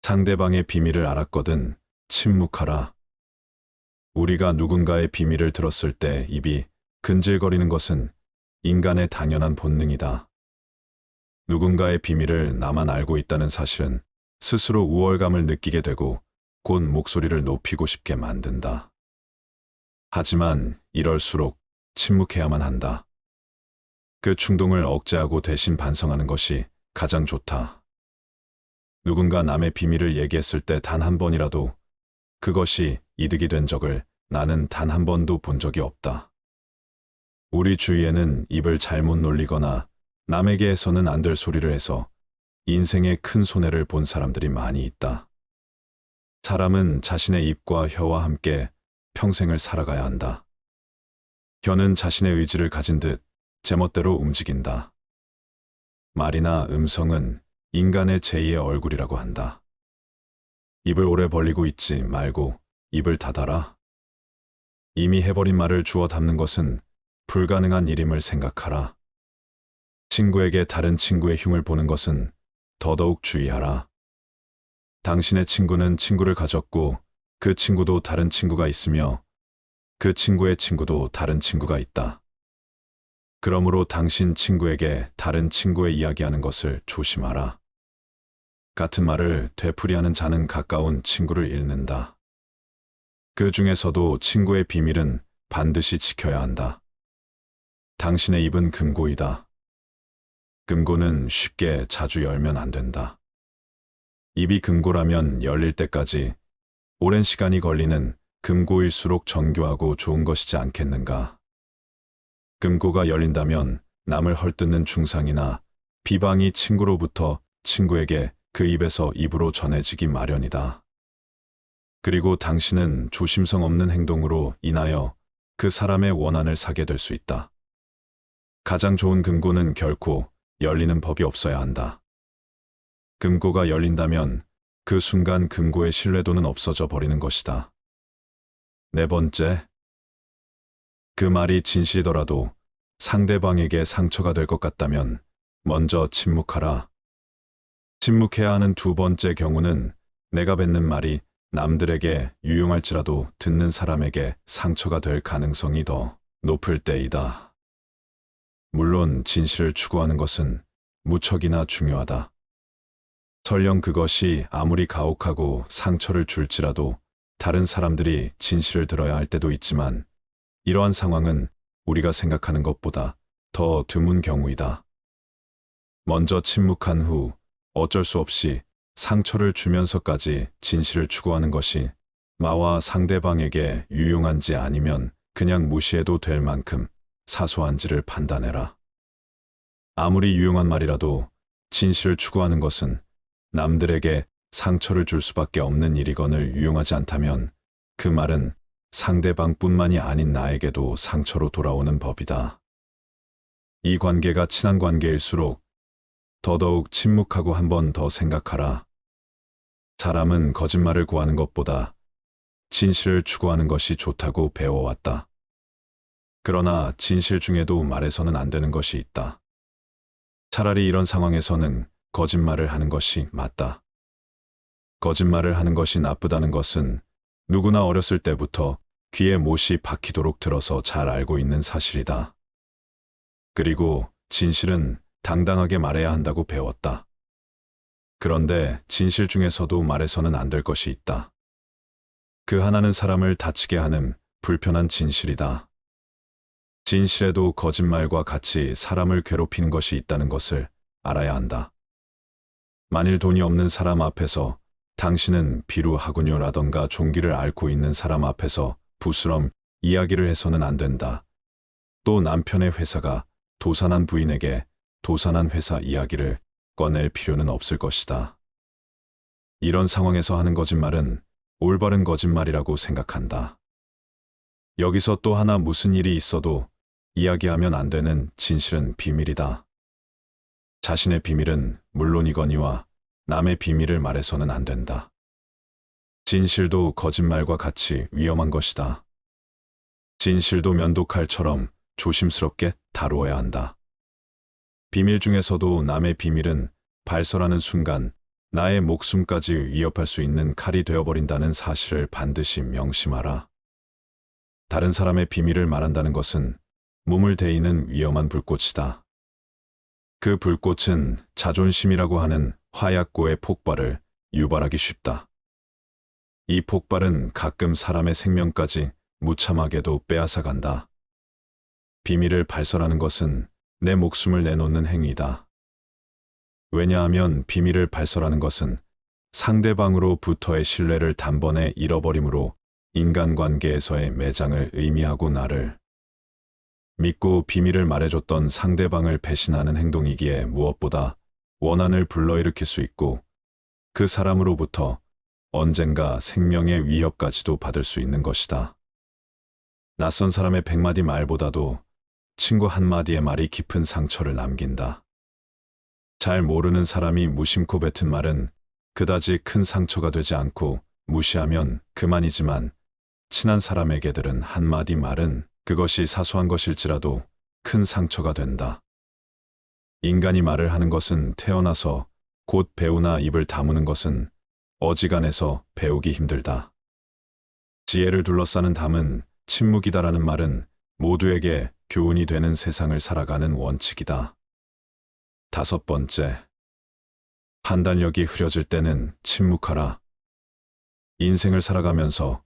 상대방의 비밀을 알았거든 침묵하라. 우리가 누군가의 비밀을 들었을 때 입이 근질거리는 것은 인간의 당연한 본능이다. 누군가의 비밀을 나만 알고 있다는 사실은 스스로 우월감을 느끼게 되고 곧 목소리를 높이고 싶게 만든다. 하지만 이럴수록 침묵해야만 한다. 그 충동을 억제하고 대신 반성하는 것이 가장 좋다. 누군가 남의 비밀을 얘기했을 때 단 한 번이라도 그것이 이득이 된 적을 나는 단 한 번도 본 적이 없다. 우리 주위에는 입을 잘못 놀리거나 남에게 해서는 안 될 소리를 해서 인생에 큰 손해를 본 사람들이 많이 있다. 사람은 자신의 입과 혀와 함께 평생을 살아가야 한다. 혀는 자신의 의지를 가진 듯 제멋대로 움직인다. 말이나 음성은 인간의 제2의 얼굴이라고 한다. 입을 오래 벌리고 있지 말고 입을 닫아라. 이미 해버린 말을 주워 담는 것은 불가능한 일임을 생각하라. 친구에게 다른 친구의 흉을 보는 것은 더더욱 주의하라. 당신의 친구는 친구를 가졌고 그 친구도 다른 친구가 있으며 그 친구의 친구도 다른 친구가 있다. 그러므로 당신 친구에게 다른 친구의 이야기하는 것을 조심하라. 같은 말을 되풀이하는 자는 가까운 친구를 잃는다. 그 중에서도 친구의 비밀은 반드시 지켜야 한다. 당신의 입은 금고이다. 금고는 쉽게 자주 열면 안 된다. 입이 금고라면 열릴 때까지 오랜 시간이 걸리는 금고일수록 정교하고 좋은 것이지 않겠는가. 금고가 열린다면 남을 헐뜯는 중상이나 비방이 친구로부터 친구에게 그 입에서 입으로 전해지기 마련이다. 그리고 당신은 조심성 없는 행동으로 인하여 그 사람의 원한을 사게 될 수 있다. 가장 좋은 금고는 결코 열리는 법이 없어야 한다. 금고가 열린다면 그 순간 금고의 신뢰도는 없어져 버리는 것이다. 네 번째, 그 말이 진실이더라도 상대방에게 상처가 될 것 같다면 먼저 침묵하라. 침묵해야 하는 두 번째 경우는 내가 뱉는 말이 남들에게 유용할지라도 듣는 사람에게 상처가 될 가능성이 더 높을 때이다. 물론 진실을 추구하는 것은 무척이나 중요하다. 설령 그것이 아무리 가혹하고 상처를 줄지라도 다른 사람들이 진실을 들어야 할 때도 있지만 이러한 상황은 우리가 생각하는 것보다 더 드문 경우이다. 먼저 침묵한 후 어쩔 수 없이 상처를 주면서까지 진실을 추구하는 것이 나와 상대방에게 유용한지 아니면 그냥 무시해도 될 만큼 사소한지를 판단해라. 아무리 유용한 말이라도 진실을 추구하는 것은 남들에게 상처를 줄 수밖에 없는 일이거늘 유용하지 않다면 그 말은 상대방뿐만이 아닌 나에게도 상처로 돌아오는 법이다. 이 관계가 친한 관계일수록 더더욱 침묵하고 한 번 더 생각하라. 사람은 거짓말을 구하는 것보다 진실을 추구하는 것이 좋다고 배워왔다. 그러나 진실 중에도 말해서는 안 되는 것이 있다. 차라리 이런 상황에서는 거짓말을 하는 것이 맞다. 거짓말을 하는 것이 나쁘다는 것은 누구나 어렸을 때부터 귀에 못이 박히도록 들어서 잘 알고 있는 사실이다. 그리고 진실은 당당하게 말해야 한다고 배웠다. 그런데 진실 중에서도 말해서는 안 될 것이 있다. 그 하나는 사람을 다치게 하는 불편한 진실이다. 진실에도 거짓말과 같이 사람을 괴롭히는 것이 있다는 것을 알아야 한다. 만일 돈이 없는 사람 앞에서 당신은 비루하군요라던가 종기를 앓고 있는 사람 앞에서 부스럼 이야기를 해서는 안 된다. 또 남편의 회사가 도산한 부인에게 도산한 회사 이야기를 꺼낼 필요는 없을 것이다. 이런 상황에서 하는 거짓말은 올바른 거짓말이라고 생각한다. 여기서 또 하나 무슨 일이 있어도 이야기하면 안 되는 진실은 비밀이다. 자신의 비밀은 물론이거니와 남의 비밀을 말해서는 안 된다. 진실도 거짓말과 같이 위험한 것이다. 진실도 면도칼처럼 조심스럽게 다루어야 한다. 비밀 중에서도 남의 비밀은 발설하는 순간 나의 목숨까지 위협할 수 있는 칼이 되어버린다는 사실을 반드시 명심하라. 다른 사람의 비밀을 말한다는 것은 몸을 데이는 위험한 불꽃이다. 그 불꽃은 자존심이라고 하는 화약고의 폭발을 유발하기 쉽다. 이 폭발은 가끔 사람의 생명까지 무참하게도 빼앗아간다. 비밀을 발설하는 것은 내 목숨을 내놓는 행위다. 왜냐하면 비밀을 발설하는 것은 상대방으로부터의 신뢰를 단번에 잃어버림으로 인간관계에서의 매장을 의미하고 나를 믿고 비밀을 말해줬던 상대방을 배신하는 행동이기에 무엇보다 원한을 불러일으킬 수 있고 그 사람으로부터 언젠가 생명의 위협까지도 받을 수 있는 것이다. 낯선 사람의 100마디 말보다도 친구 한마디의 말이 깊은 상처를 남긴다. 잘 모르는 사람이 무심코 뱉은 말은 그다지 큰 상처가 되지 않고 무시하면 그만이지만 친한 사람에게 들은 한마디 말은 그것이 사소한 것일지라도 큰 상처가 된다. 인간이 말을 하는 것은 태어나서 곧 배우나 입을 다무는 것은 어지간해서 배우기 힘들다. 지혜를 둘러싸는 담은 침묵이다라는 말은 모두에게 교훈이 되는 세상을 살아가는 원칙이다. 5번째, 판단력이 흐려질 때는 침묵하라. 인생을 살아가면서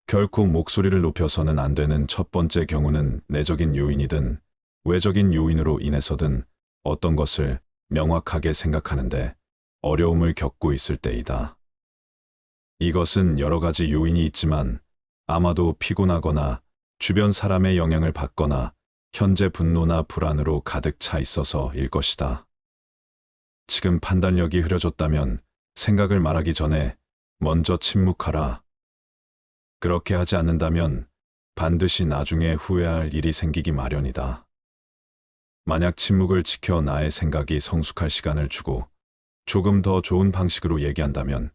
결코 목소리를 높여서는 안 되는 첫 번째 경우는 내적인 요인이든 외적인 요인으로 인해서든 어떤 것을 명확하게 생각하는데 어려움을 겪고 있을 때이다. 이것은 여러 가지 요인이 있지만 아마도 피곤하거나 주변 사람의 영향을 받거나 현재 분노나 불안으로 가득 차 있어서일 것이다. 지금 판단력이 흐려졌다면 생각을 말하기 전에 먼저 침묵하라. 그렇게 하지 않는다면 반드시 나중에 후회할 일이 생기기 마련이다. 만약 침묵을 지켜 나의 생각이 성숙할 시간을 주고 조금 더 좋은 방식으로 얘기한다면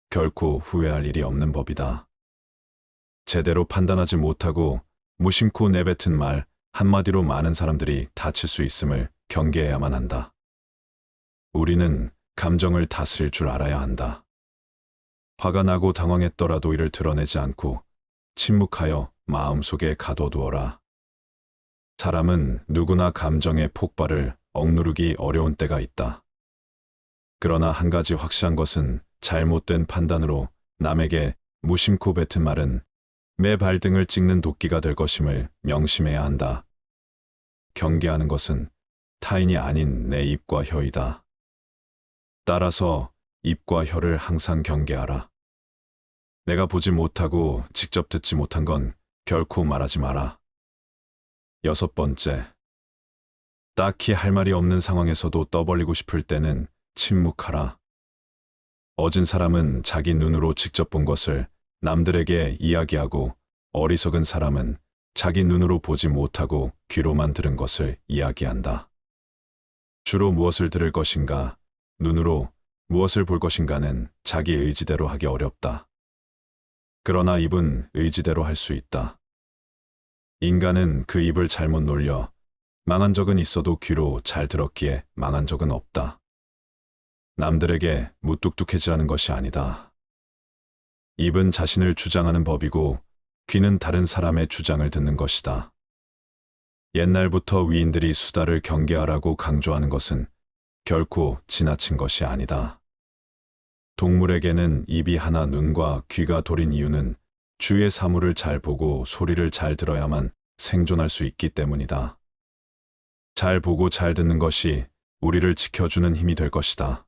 결코 후회할 일이 없는 법이다. 제대로 판단하지 못하고 무심코 내뱉은 말 한마디로 많은 사람들이 다칠 수 있음을 경계해야만 한다. 우리는 감정을 다스릴 줄 알아야 한다. 화가 나고 당황했더라도 이를 드러내지 않고 침묵하여 마음속에 가둬두어라. 사람은 누구나 감정의 폭발을 억누르기 어려운 때가 있다. 그러나 한 가지 확실한 것은 잘못된 판단으로 남에게 무심코 뱉은 말은 매 발등을 찍는 도끼가 될 것임을 명심해야 한다. 경계하는 것은 타인이 아닌 내 입과 혀이다. 따라서 입과 혀를 항상 경계하라. 내가 보지 못하고 직접 듣지 못한 건 결코 말하지 마라. 6번째, 딱히 할 말이 없는 상황에서도 떠벌리고 싶을 때는 침묵하라. 어진 사람은 자기 눈으로 직접 본 것을 남들에게 이야기하고 어리석은 사람은 자기 눈으로 보지 못하고 귀로만 들은 것을 이야기한다. 주로 무엇을 들을 것인가, 눈으로 무엇을 볼 것인가는 자기 의지대로 하기 어렵다. 그러나 입은 의지대로 할 수 있다. 인간은 그 입을 잘못 놀려 망한 적은 있어도 귀로 잘 들었기에 망한 적은 없다. 남들에게 무뚝뚝해지라는 것이 아니다. 입은 자신을 주장하는 법이고 귀는 다른 사람의 주장을 듣는 것이다. 옛날부터 위인들이 수다를 경계하라고 강조하는 것은 결코 지나친 것이 아니다. 동물에게는 입이 하나 눈과 귀가 돌인 이유는 주위의 사물을 잘 보고 소리를 잘 들어야만 생존할 수 있기 때문이다. 잘 보고 잘 듣는 것이 우리를 지켜주는 힘이 될 것이다.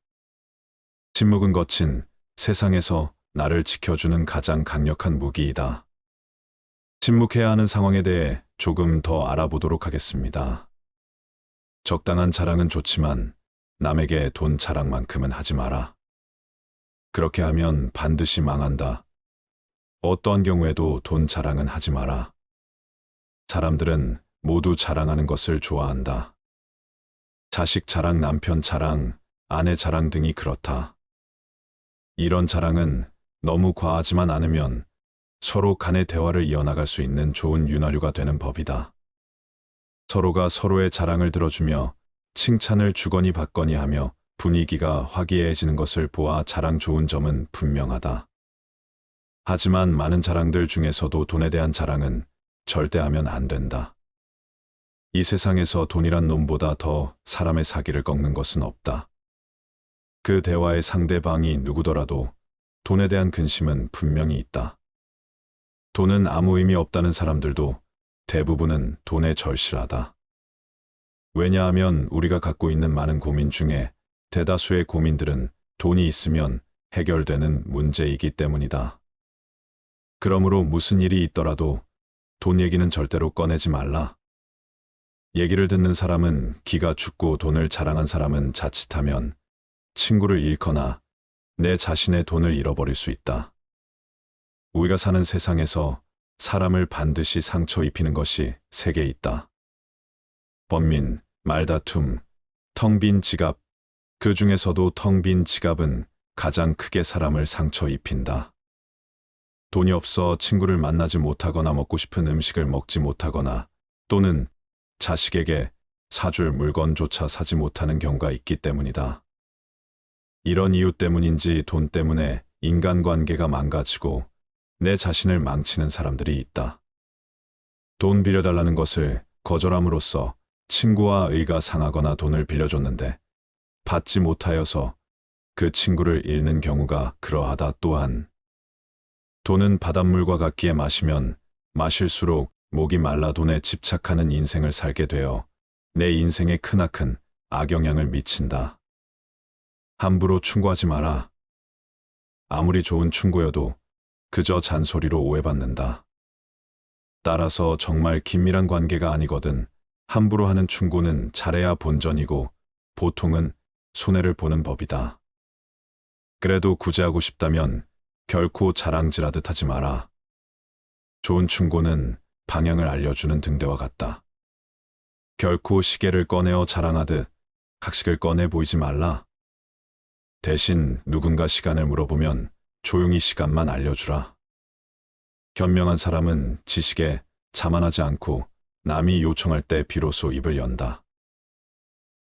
침묵은 거친 세상에서 나를 지켜주는 가장 강력한 무기이다. 침묵해야 하는 상황에 대해 조금 더 알아보도록 하겠습니다. 적당한 자랑은 좋지만 남에게 돈 자랑만큼은 하지 마라. 그렇게 하면 반드시 망한다. 어떠한 경우에도 돈 자랑은 하지 마라. 사람들은 모두 자랑하는 것을 좋아한다. 자식 자랑, 남편 자랑, 아내 자랑 등이 그렇다. 이런 자랑은 너무 과하지만 않으면 서로 간의 대화를 이어나갈 수 있는 좋은 윤활유가 되는 법이다. 서로가 서로의 자랑을 들어주며 칭찬을 주거니 받거니 하며 분위기가 화기애애해지는 것을 보아 자랑 좋은 점은 분명하다. 하지만 많은 자랑들 중에서도 돈에 대한 자랑은 절대 하면 안 된다. 이 세상에서 돈이란 놈보다 더 사람의 사기를 꺾는 것은 없다. 그 대화의 상대방이 누구더라도 돈에 대한 근심은 분명히 있다. 돈은 아무 의미 없다는 사람들도 대부분은 돈에 절실하다. 왜냐하면 우리가 갖고 있는 많은 고민 중에 대다수의 고민들은 돈이 있으면 해결되는 문제이기 때문이다. 그러므로 무슨 일이 있더라도 돈 얘기는 절대로 꺼내지 말라. 얘기를 듣는 사람은 기가 죽고 돈을 자랑한 사람은 자칫하면 친구를 잃거나 내 자신의 돈을 잃어버릴 수 있다. 우리가 사는 세상에서 사람을 반드시 상처 입히는 것이 3개 있다. 번민, 말다툼, 텅 빈 지갑. 그 중에서도 텅 빈 지갑은 가장 크게 사람을 상처 입힌다. 돈이 없어 친구를 만나지 못하거나 먹고 싶은 음식을 먹지 못하거나 또는 자식에게 사줄 물건조차 사지 못하는 경우가 있기 때문이다. 이런 이유 때문인지 돈 때문에 인간관계가 망가지고 내 자신을 망치는 사람들이 있다. 돈 빌려달라는 것을 거절함으로써 친구와 의가 상하거나 돈을 빌려줬는데 받지 못하여서 그 친구를 잃는 경우가 그러하다. 또한 돈은 바닷물과 같기에 마시면 마실수록 목이 말라 돈에 집착하는 인생을 살게 되어 내 인생에 크나큰 악영향을 미친다. 함부로 충고하지 마라. 아무리 좋은 충고여도 그저 잔소리로 오해받는다. 따라서 정말 긴밀한 관계가 아니거든 함부로 하는 충고는 잘해야 본전이고 보통은 손해를 보는 법이다. 그래도 구제하고 싶다면 결코 자랑질하듯 하지 마라. 좋은 충고는 방향을 알려주는 등대와 같다. 결코 시계를 꺼내어 자랑하듯 학식을 꺼내 보이지 말라. 대신 누군가 시간을 물어보면 조용히 시간만 알려주라. 현명한 사람은 지식에 자만하지 않고 남이 요청할 때 비로소 입을 연다.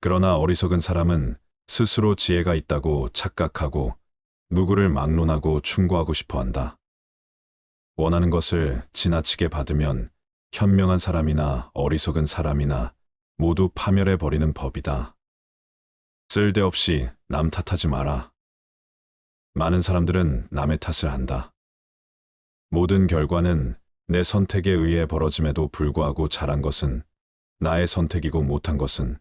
그러나 어리석은 사람은 스스로 지혜가 있다고 착각하고 누구를 막론하고 충고하고 싶어 한다. 원하는 것을 지나치게 받으면 현명한 사람이나 어리석은 사람이나 모두 파멸해버리는 법이다. 쓸데없이 남 탓하지 마라. 많은 사람들은 남의 탓을 한다. 모든 결과는 내 선택에 의해 벌어짐에도 불구하고 잘한 것은 나의 선택이고 못한 것은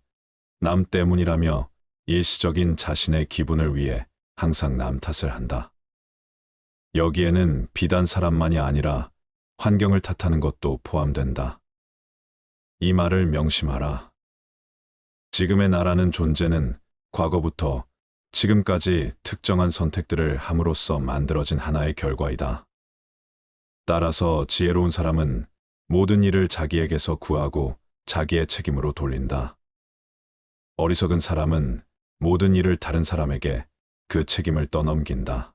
남 때문이라며 일시적인 자신의 기분을 위해 항상 남 탓을 한다. 여기에는 비단 사람만이 아니라 환경을 탓하는 것도 포함된다. 이 말을 명심하라. 지금의 나라는 존재는 과거부터 지금까지 특정한 선택들을 함으로써 만들어진 하나의 결과이다. 따라서 지혜로운 사람은 모든 일을 자기에게서 구하고 자기의 책임으로 돌린다. 어리석은 사람은 모든 일을 다른 사람에게 그 책임을 떠넘긴다.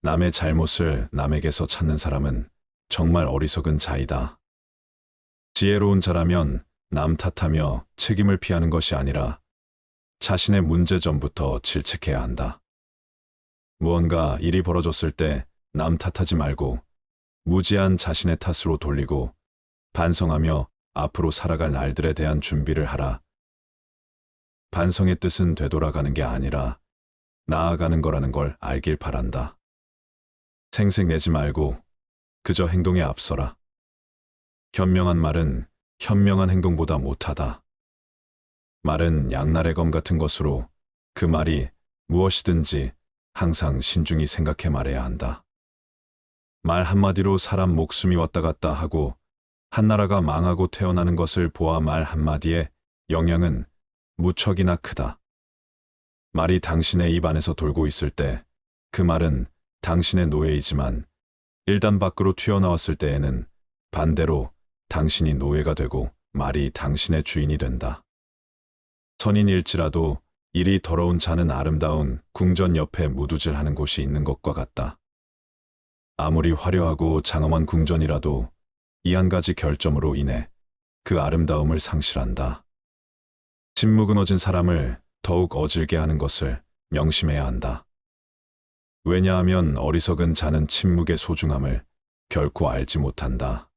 남의 잘못을 남에게서 찾는 사람은 정말 어리석은 자이다. 지혜로운 자라면 남 탓하며 책임을 피하는 것이 아니라 자신의 문제점부터 질책해야 한다. 무언가 일이 벌어졌을 때 남 탓하지 말고 무지한 자신의 탓으로 돌리고 반성하며 앞으로 살아갈 날들에 대한 준비를 하라. 반성의 뜻은 되돌아가는 게 아니라 나아가는 거라는 걸 알길 바란다. 생색내지 말고 그저 행동에 앞서라. 현명한 말은 현명한 행동보다 못하다. 말은 양날의 검 같은 것으로 그 말이 무엇이든지 항상 신중히 생각해 말해야 한다. 말 한마디로 사람 목숨이 왔다 갔다 하고 한나라가 망하고 태어나는 것을 보아 말 한마디의 영향은 무척이나 크다. 말이 당신의 입 안에서 돌고 있을 때 그 말은 당신의 노예이지만 일단 밖으로 튀어나왔을 때에는 반대로 당신이 노예가 되고 말이 당신의 주인이 된다. 선인일지라도 일이 더러운 자는 아름다운 궁전 옆에 무두질하는 곳이 있는 것과 같다. 아무리 화려하고 장엄한 궁전이라도 이 한 가지 결점으로 인해 그 아름다움을 상실한다. 침묵은 어진 사람을 더욱 어질게 하는 것을 명심해야 한다. 왜냐하면 어리석은 자는 침묵의 소중함을 결코 알지 못한다.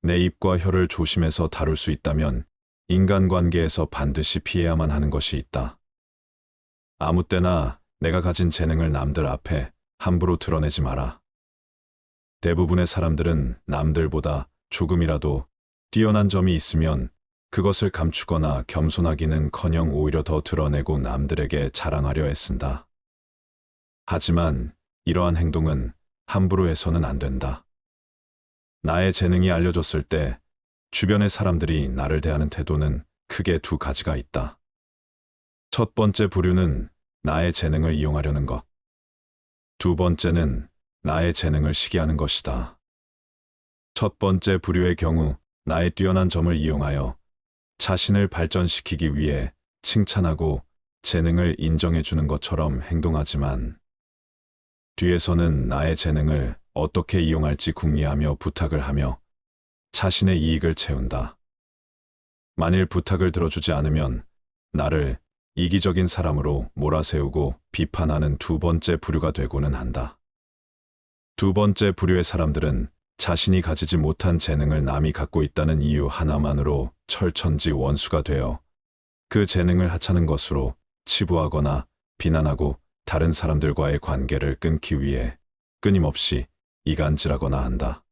내 입과 혀를 조심해서 다룰 수 있다면 인간관계에서 반드시 피해야만 하는 것이 있다. 아무 때나 내가 가진 재능을 남들 앞에 함부로 드러내지 마라. 대부분의 사람들은 남들보다 조금이라도 뛰어난 점이 있으면 그것을 감추거나 겸손하기는커녕 오히려 더 드러내고 남들에게 자랑하려 애쓴다. 하지만 이러한 행동은 함부로 해서는 안 된다. 나의 재능이 알려졌을 때 주변의 사람들이 나를 대하는 태도는 크게 두 가지가 있다. 첫 번째 부류는 나의 재능을 이용하려는 것. 두 번째는 나의 재능을 시기하는 것이다. 첫 번째 부류의 경우 나의 뛰어난 점을 이용하여 자신을 발전시키기 위해 칭찬하고 재능을 인정해 주는 것처럼 행동하지만 뒤에서는 나의 재능을 어떻게 이용할지 궁리하며 부탁을 하며 자신의 이익을 채운다. 만일 부탁을 들어주지 않으면 나를 이기적인 사람으로 몰아세우고 비판하는 두 번째 부류가 되고는 한다. 두 번째 부류의 사람들은 자신이 가지지 못한 재능을 남이 갖고 있다는 이유 하나만으로 철천지 원수가 되어 그 재능을 하찮은 것으로 치부하거나 비난하고 다른 사람들과의 관계를 끊기 위해 끊임없이 이간질하거나 한다.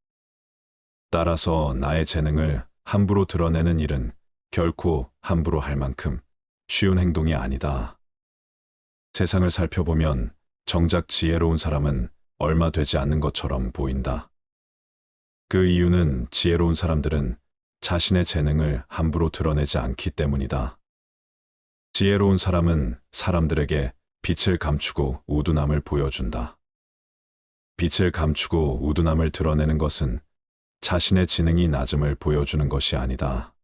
따라서 나의 재능을 함부로 드러내는 일은 결코 함부로 할 만큼 쉬운 행동이 아니다. 세상을 살펴보면 정작 지혜로운 사람은 얼마 되지 않는 것처럼 보인다. 그 이유는 지혜로운 사람들은 자신의 재능을 함부로 드러내지 않기 때문이다. 지혜로운 사람은 사람들에게 빛을 감추고 우둔함을 보여준다. 빛을 감추고 우둔함을 드러내는 것은 자신의 지능이 낮음을 보여주는 것이 아니다.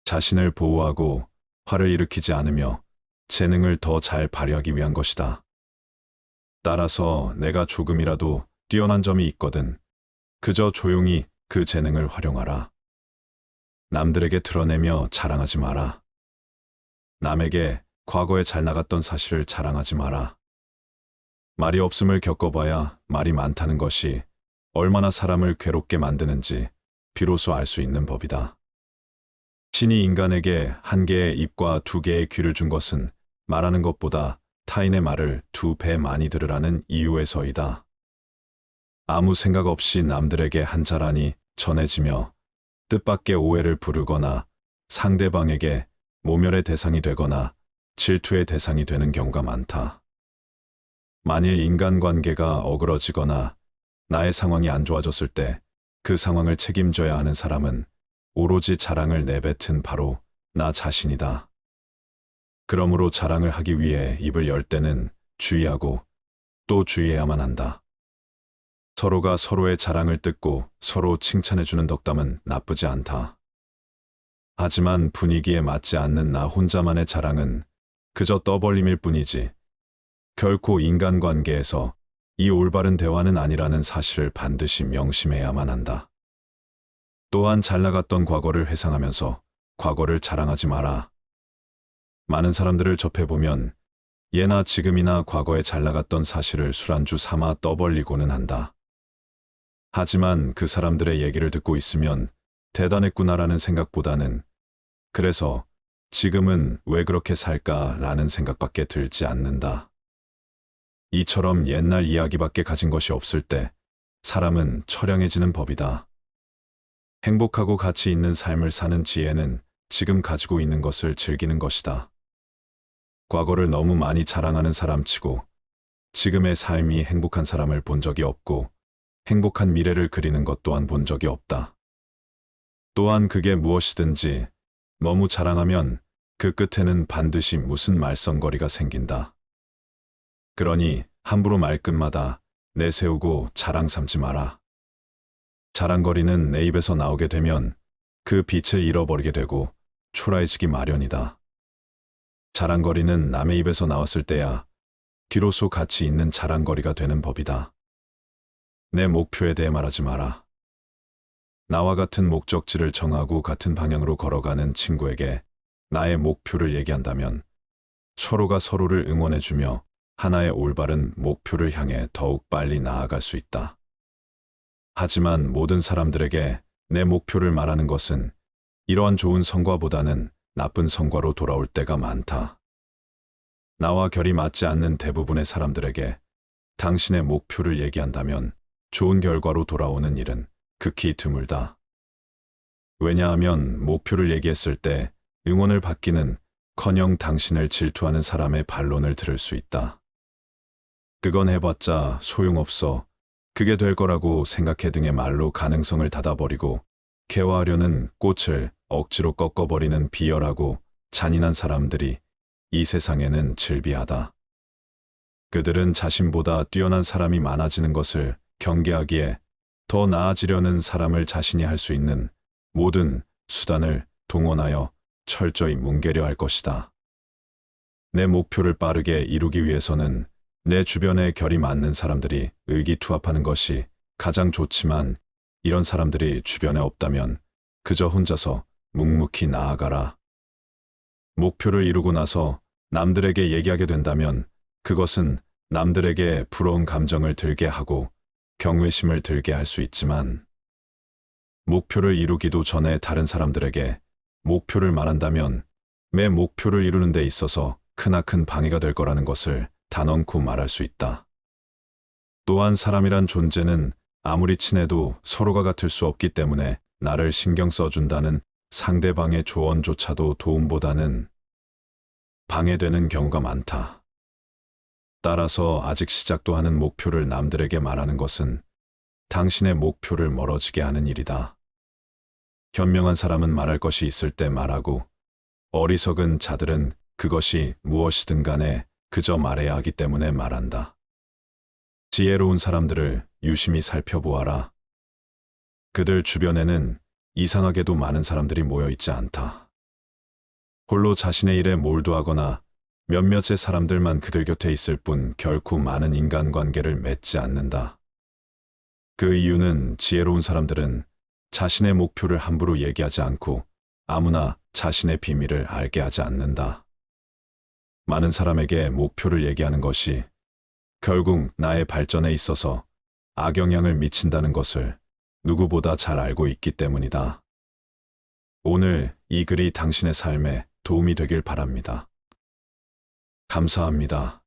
자신을 보호하고 화를 일으키지 않으며 재능을 더 잘 발휘하기 위한 것이다. 따라서 내가 조금이라도 뛰어난 점이 있거든 그저 조용히 그 재능을 활용하라. 남들에게 드러내며 자랑하지 마라. 남에게 과거에 잘 나갔던 사실을 자랑하지 마라. 말이 없음을 겪어봐야 말이 많다는 것이 얼마나 사람을 괴롭게 만드는지 비로소 알 수 있는 법이다. 신이 인간에게 한 개의 입과 두 개의 귀를 준 것은 말하는 것보다 타인의 말을 두 배 많이 들으라는 이유에서이다. 아무 생각 없이 남들에게 한 자란이 전해지며 뜻밖의 오해를 부르거나 상대방에게 모멸의 대상이 되거나 질투의 대상이 되는 경우가 많다. 만일 인간관계가 어그러지거나 나의 상황이 안 좋아졌을 때 그 상황을 책임져야 하는 사람은 오로지 자랑을 내뱉은 바로 나 자신이다. 그러므로 자랑을 하기 위해 입을 열 때는 주의하고 또 주의해야만 한다. 서로가 서로의 자랑을 듣고 서로 칭찬해주는 덕담은 나쁘지 않다. 하지만 분위기에 맞지 않는 나 혼자만의 자랑은 그저 떠벌림일 뿐이지 결코 인간관계에서 이 올바른 대화는 아니라는 사실을 반드시 명심해야만 한다. 또한 잘 나갔던 과거를 회상하면서 과거를 자랑하지 마라. 많은 사람들을 접해보면 예나 지금이나 과거에 잘 나갔던 사실을 술안주 삼아 떠벌리고는 한다. 하지만 그 사람들의 얘기를 듣고 있으면 대단했구나라는 생각보다는 그래서 지금은 왜 그렇게 살까라는 생각밖에 들지 않는다. 이처럼 옛날 이야기밖에 가진 것이 없을 때 사람은 처량해지는 법이다. 행복하고 가치 있는 삶을 사는 지혜는 지금 가지고 있는 것을 즐기는 것이다. 과거를 너무 많이 자랑하는 사람치고 지금의 삶이 행복한 사람을 본 적이 없고 행복한 미래를 그리는 것 또한 본 적이 없다. 또한 그게 무엇이든지 너무 자랑하면 그 끝에는 반드시 무슨 말썽거리가 생긴다. 그러니 함부로 말끝마다 내세우고 자랑 삼지 마라. 자랑거리는 내 입에서 나오게 되면 그 빛을 잃어버리게 되고 초라해지기 마련이다. 자랑거리는 남의 입에서 나왔을 때야 비로소 가치 있는 자랑거리가 되는 법이다. 내 목표에 대해 말하지 마라. 나와 같은 목적지를 정하고 같은 방향으로 걸어가는 친구에게 나의 목표를 얘기한다면 서로가 서로를 응원해주며 하나의 올바른 목표를 향해 더욱 빨리 나아갈 수 있다. 하지만 모든 사람들에게 내 목표를 말하는 것은 이러한 좋은 성과보다는 나쁜 성과로 돌아올 때가 많다. 나와 결이 맞지 않는 대부분의 사람들에게 당신의 목표를 얘기한다면 좋은 결과로 돌아오는 일은 극히 드물다. 왜냐하면 목표를 얘기했을 때 응원을 받기는 커녕 당신을 질투하는 사람의 반론을 들을 수 있다. 그건 해봤자 소용없어. 그게 될 거라고 생각해 등의 말로 가능성을 닫아버리고 개화하려는 꽃을 억지로 꺾어버리는 비열하고 잔인한 사람들이 이 세상에는 즐비하다. 그들은 자신보다 뛰어난 사람이 많아지는 것을 경계하기에 더 나아지려는 사람을 자신이 할 수 있는 모든 수단을 동원하여 철저히 뭉개려 할 것이다. 내 목표를 빠르게 이루기 위해서는 내 주변에 결이 맞는 사람들이 의기투합하는 것이 가장 좋지만 이런 사람들이 주변에 없다면 그저 혼자서 묵묵히 나아가라. 목표를 이루고 나서 남들에게 얘기하게 된다면 그것은 남들에게 부러운 감정을 들게 하고 경외심을 들게 할 수 있지만 목표를 이루기도 전에 다른 사람들에게 목표를 말한다면 내 목표를 이루는 데 있어서 크나큰 방해가 될 거라는 것을 단언코 말할 수 있다. 또한 사람이란 존재는 아무리 친해도 서로가 같을 수 없기 때문에 나를 신경 써준다는 상대방의 조언조차도 도움보다는 방해되는 경우가 많다. 따라서 아직 시작도 하는 목표를 남들에게 말하는 것은 당신의 목표를 멀어지게 하는 일이다. 현명한 사람은 말할 것이 있을 때 말하고 어리석은 자들은 그것이 무엇이든 간에 그저 말해야 하기 때문에 말한다. 지혜로운 사람들을 유심히 살펴보아라. 그들 주변에는 이상하게도 많은 사람들이 모여 있지 않다. 홀로 자신의 일에 몰두하거나 몇몇의 사람들만 그들 곁에 있을 뿐 결코 많은 인간관계를 맺지 않는다. 그 이유는 지혜로운 사람들은 자신의 목표를 함부로 얘기하지 않고 아무나 자신의 비밀을 알게 하지 않는다. 많은 사람에게 목표를 얘기하는 것이 결국 나의 발전에 있어서 악영향을 미친다는 것을 누구보다 잘 알고 있기 때문이다. 오늘 이 글이 당신의 삶에 도움이 되길 바랍니다. 감사합니다.